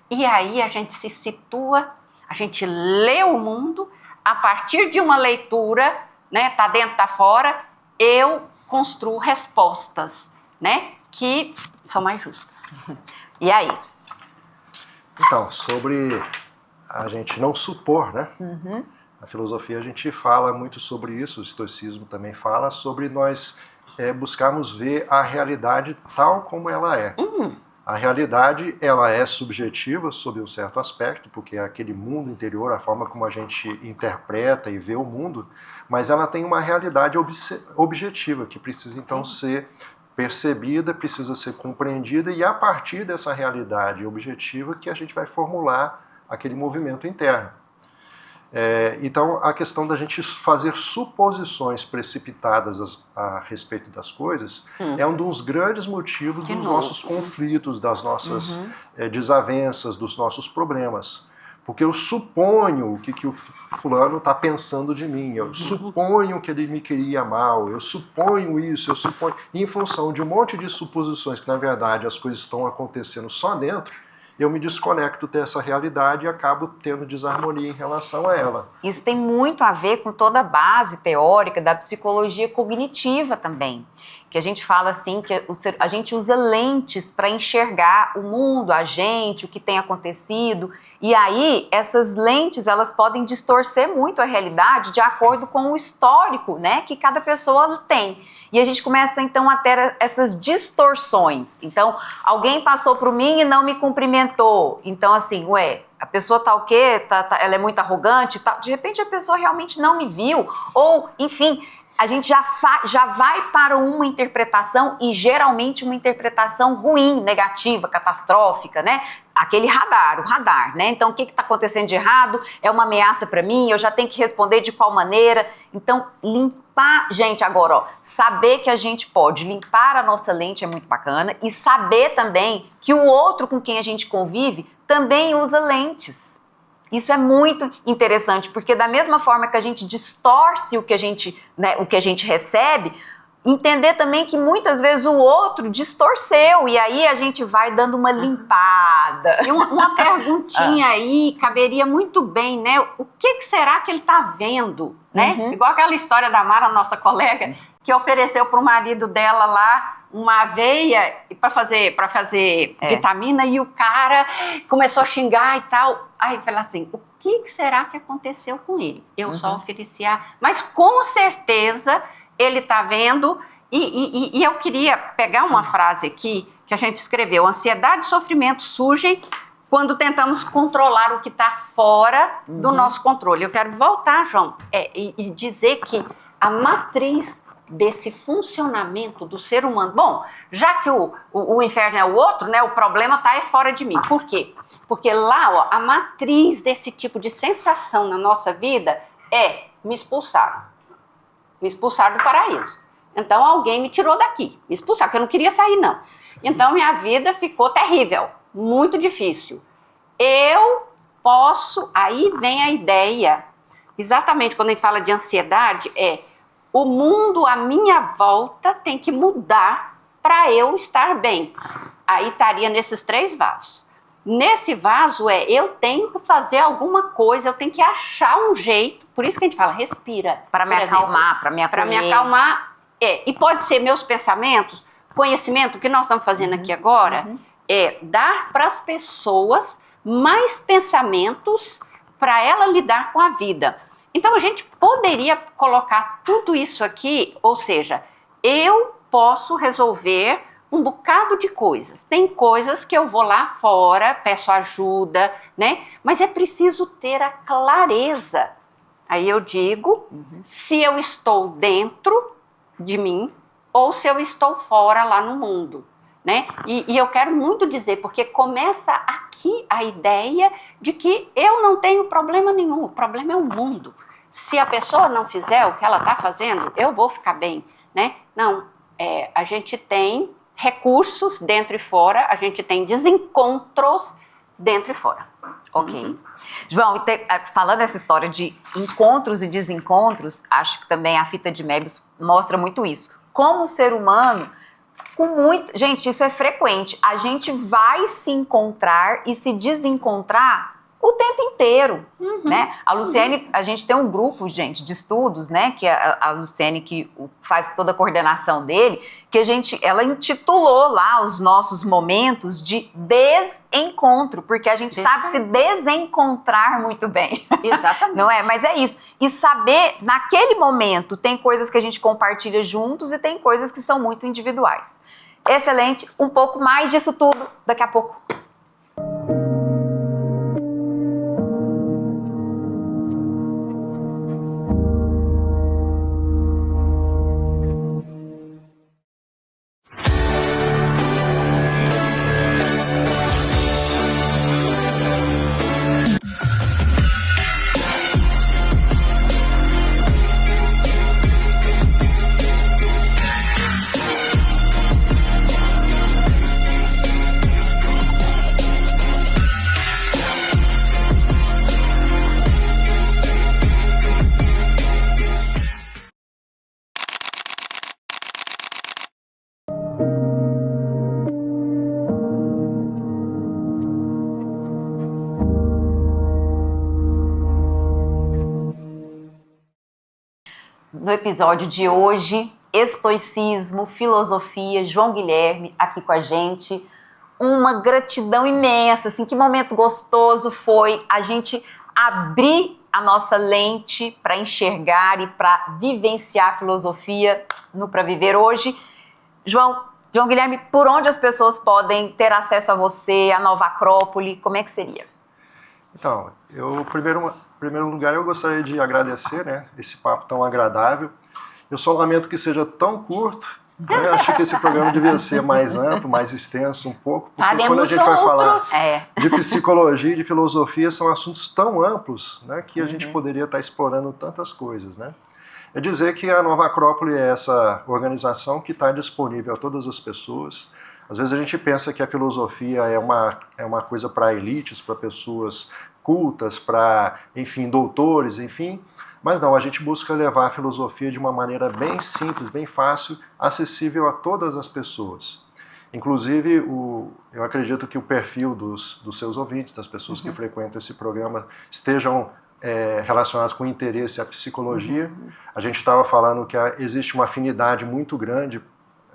E aí a gente se situa, a gente lê o mundo, a partir de uma leitura, né, tá dentro, tá fora, eu construo respostas, né, que são mais justas. E aí? Então, sobre a gente não supor, né? Na filosofia a gente fala muito sobre isso, o estoicismo também fala sobre nós buscarmos ver a realidade tal como ela é. A realidade, ela é subjetiva sob um certo aspecto, porque é aquele mundo interior, a forma como a gente interpreta e vê o mundo, mas ela tem uma realidade objetiva, que precisa então ser percebida, precisa ser compreendida, e a partir dessa realidade objetiva que a gente vai formular aquele movimento interno. Então, a questão da gente fazer suposições precipitadas a respeito das coisas é um dos grandes motivos dos nossos conflitos, das nossas desavenças, dos nossos problemas. Porque eu suponho o que o fulano está pensando de mim, eu suponho que ele me queria mal, eu suponho isso, eu suponho... E em função de um monte de suposições que, na verdade, as coisas estão acontecendo só dentro, eu me desconecto dessa realidade e acabo tendo desarmonia em relação a ela. Isso tem muito a ver com toda a base teórica da psicologia cognitiva também, que a gente fala assim, que a gente usa lentes para enxergar o mundo, a gente, o que tem acontecido, e aí essas lentes, elas podem distorcer muito a realidade de acordo com o histórico, né, que cada pessoa tem. E a gente começa então a ter essas distorções. Então, alguém passou por mim e não me cumprimentou. Então, assim, a pessoa tá o quê? Ela é muito arrogante? Tá. De repente a pessoa realmente não me viu. Ou, enfim, a gente já vai para uma interpretação, e geralmente uma interpretação ruim, negativa, catastrófica, né? Aquele o radar, né? Então, o que está acontecendo de errado? É uma ameaça para mim? Eu já tenho que responder de qual maneira? Então, limpar, gente, agora, saber que a gente pode limpar a nossa lente é muito bacana, e saber também que o outro com quem a gente convive também usa lentes. Isso é muito interessante, porque da mesma forma que a gente distorce o que a gente, né, o que a gente recebe, entender também que muitas vezes o outro distorceu, e aí a gente vai dando uma limpada. E uma perguntinha aí caberia muito bem, né? O que será que ele está vendo, né? Igual aquela história da Mara, nossa colega, que ofereceu para o marido dela lá uma aveia para fazer vitamina, e o cara começou a xingar e tal. Aí eu falei assim, o que será que aconteceu com ele? Eu só oferecia, mas com certeza ele está vendo, e eu queria pegar uma frase aqui que a gente escreveu: ansiedade e sofrimento surgem quando tentamos controlar o que está fora do nosso controle. Eu quero voltar, João, e dizer que a matriz desse funcionamento do ser humano... Bom, já que o inferno é o outro, né, o problema está fora de mim. Por quê? Porque lá, a matriz desse tipo de sensação na nossa vida é: me expulsaram. Me expulsaram do paraíso. Então alguém me tirou daqui. Me expulsaram, porque eu não queria sair, não. Então minha vida ficou terrível, muito difícil. Eu posso... Aí vem a ideia, exatamente quando a gente fala de ansiedade, o mundo à minha volta tem que mudar para eu estar bem. Aí estaria nesses 3 vasos. Nesse vaso eu tenho que fazer alguma coisa, eu tenho que achar um jeito, por isso que a gente fala, respira. Para me acalmar, para me acolher. Para me acalmar, e pode ser meus pensamentos, conhecimento, o que nós estamos fazendo aqui agora, é dar para as pessoas mais pensamentos para ela lidar com a vida. Então a gente poderia colocar tudo isso aqui, ou seja, eu posso resolver um bocado de coisas. Tem coisas que eu vou lá fora, peço ajuda, né? Mas é preciso ter a clareza Aí eu digo se eu estou dentro de mim ou se eu estou fora lá no mundo, né? E eu quero muito dizer, porque começa aqui a ideia de que eu não tenho problema nenhum, o problema é o mundo. Se a pessoa não fizer o que ela está fazendo, eu vou ficar bem, né? Não, a gente tem recursos dentro e fora, a gente tem desencontros dentro e fora. Ok. João, falando dessa história de encontros e desencontros, acho que também a fita de Möbius mostra muito isso. Como o ser humano, gente, isso é frequente, a gente vai se encontrar e se desencontrar o tempo inteiro, né? A Luciene, a gente tem um grupo, gente, de estudos, né? Que a Luciene que faz toda a coordenação dele, que ela intitulou lá os nossos momentos de desencontro, porque a gente sabe se desencontrar muito bem. Exatamente. Não é? Mas é isso. E saber, naquele momento, tem coisas que a gente compartilha juntos e tem coisas que são muito individuais. Excelente. Um pouco mais disso tudo daqui a pouco. No episódio de hoje, estoicismo, filosofia, João Guilherme aqui com a gente. Uma gratidão imensa, assim, que momento gostoso foi a gente abrir a nossa lente para enxergar e para vivenciar a filosofia no Pra Viver hoje. João Guilherme, por onde as pessoas podem ter acesso a você, a Nova Acrópole, como é que seria? Então, em primeiro lugar, eu gostaria de agradecer, né, esse papo tão agradável. Eu só lamento que seja tão curto. Né? Eu acho que esse programa devia ser mais amplo, mais extenso um pouco, porque quando a gente vai falar de psicologia e de filosofia, são assuntos tão amplos, né, que a gente poderia estar explorando tantas coisas, né? É dizer que a Nova Acrópole é essa organização que está disponível a todas as pessoas. Às vezes a gente pensa que a filosofia é uma coisa para elites, para pessoas cultas, para, enfim, doutores, enfim. Mas não, a gente busca levar a filosofia de uma maneira bem simples, bem fácil, acessível a todas as pessoas. Inclusive, eu acredito que o perfil dos seus ouvintes, das pessoas que frequentam esse programa, estejam relacionados com interesse à psicologia. A gente estava falando que existe uma afinidade muito grande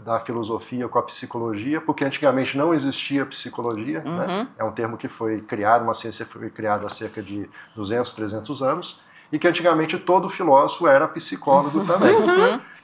da filosofia com a psicologia, porque antigamente não existia psicologia, né? É um termo que foi criado, uma ciência que foi criada há cerca de 200, 300 anos, e que antigamente todo filósofo era psicólogo também.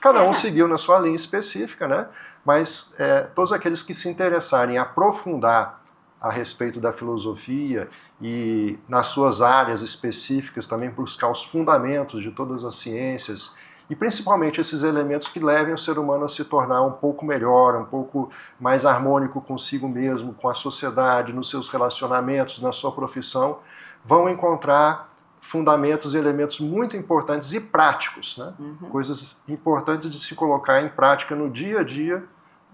Cada um seguiu na sua linha específica, né? Mas todos aqueles que se interessarem em aprofundar a respeito da filosofia e nas suas áreas específicas também buscar os fundamentos de todas as ciências e principalmente esses elementos que levem o ser humano a se tornar um pouco melhor, um pouco mais harmônico consigo mesmo, com a sociedade, nos seus relacionamentos, na sua profissão, vão encontrar fundamentos e elementos muito importantes e práticos, né? Coisas importantes de se colocar em prática no dia a dia,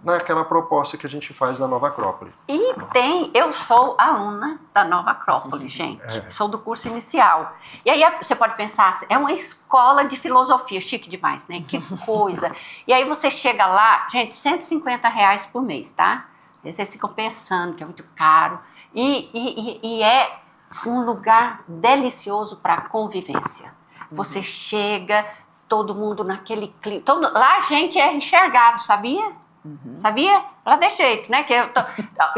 naquela proposta que a gente faz na Nova Acrópole. E eu sou aluna da Nova Acrópole, gente. Sou do curso inicial. E aí você pode pensar, é uma escola de filosofia, chique demais, né? Que coisa. E aí você chega lá, gente, R$150 por mês, tá? Aí vocês ficam pensando que é muito caro. E é um lugar delicioso para convivência. Você chega, todo mundo naquele clima. Lá a gente é enxergado, sabia? Sabia? Lá de jeito, né?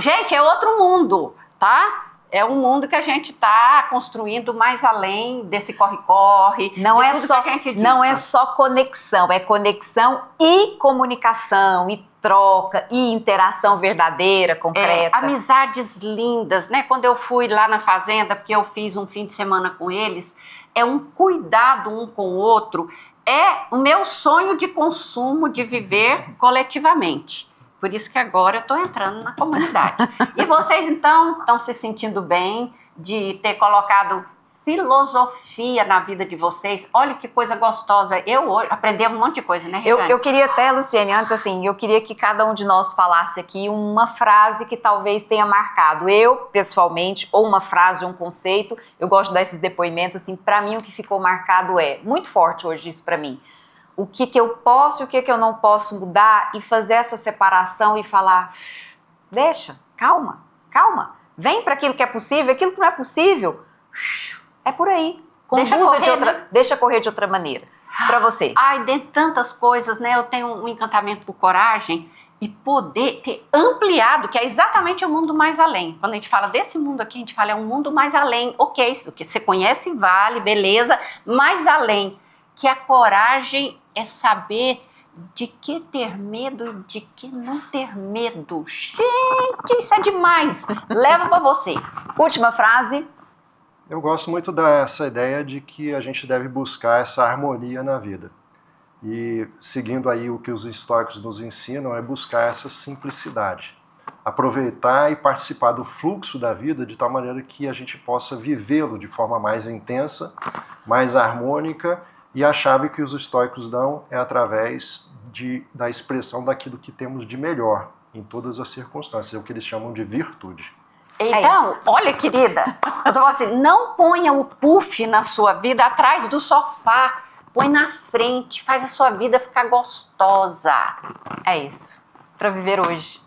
Gente, é outro mundo, tá? É um mundo que a gente está construindo mais além desse corre-corre. Não é só conexão, é conexão e comunicação, e troca, e interação verdadeira, concreta. Amizades lindas, né? Quando eu fui lá na fazenda, porque eu fiz um fim de semana com eles, é um cuidado um com o outro, é o meu sonho de consumo, de viver coletivamente. Por isso que agora eu estou entrando na comunidade. E vocês, então, estão se sentindo bem de ter colocado filosofia na vida de vocês? Olha que coisa gostosa. Eu hoje aprendi um monte de coisa, né, Regiane? Eu queria até, Luciane, antes assim, eu queria que cada um de nós falasse aqui uma frase que talvez tenha marcado. Eu, pessoalmente, ou uma frase, um conceito, eu gosto de dar esses depoimentos, assim, pra mim o que ficou marcado é, muito forte hoje isso pra mim, o que eu posso e o que eu não posso mudar e fazer essa separação e falar, deixa, calma, vem para aquilo que é possível, aquilo que não é possível, é por aí. Deixa correr de outra maneira. Para você. Ai, dentre tantas coisas, né? Eu tenho um encantamento por coragem e poder ter ampliado, que é exatamente o mundo mais além. Quando a gente fala desse mundo aqui, a gente fala é um mundo mais além. Ok, isso que você conhece vale, beleza, mais além. Que a coragem é saber de que ter medo e de que não ter medo. Gente, isso é demais. Leva para você. Última frase. Eu gosto muito dessa ideia de que a gente deve buscar essa harmonia na vida. E seguindo aí o que os estoicos nos ensinam, é buscar essa simplicidade. Aproveitar e participar do fluxo da vida de tal maneira que a gente possa vivê-lo de forma mais intensa, mais harmônica. E a chave que os estoicos dão é através da expressão daquilo que temos de melhor em todas as circunstâncias, é o que eles chamam de virtude. Então, olha, querida, eu tô falando assim, não ponha o puff na sua vida atrás do sofá, põe na frente, faz a sua vida ficar gostosa. É isso, para viver hoje.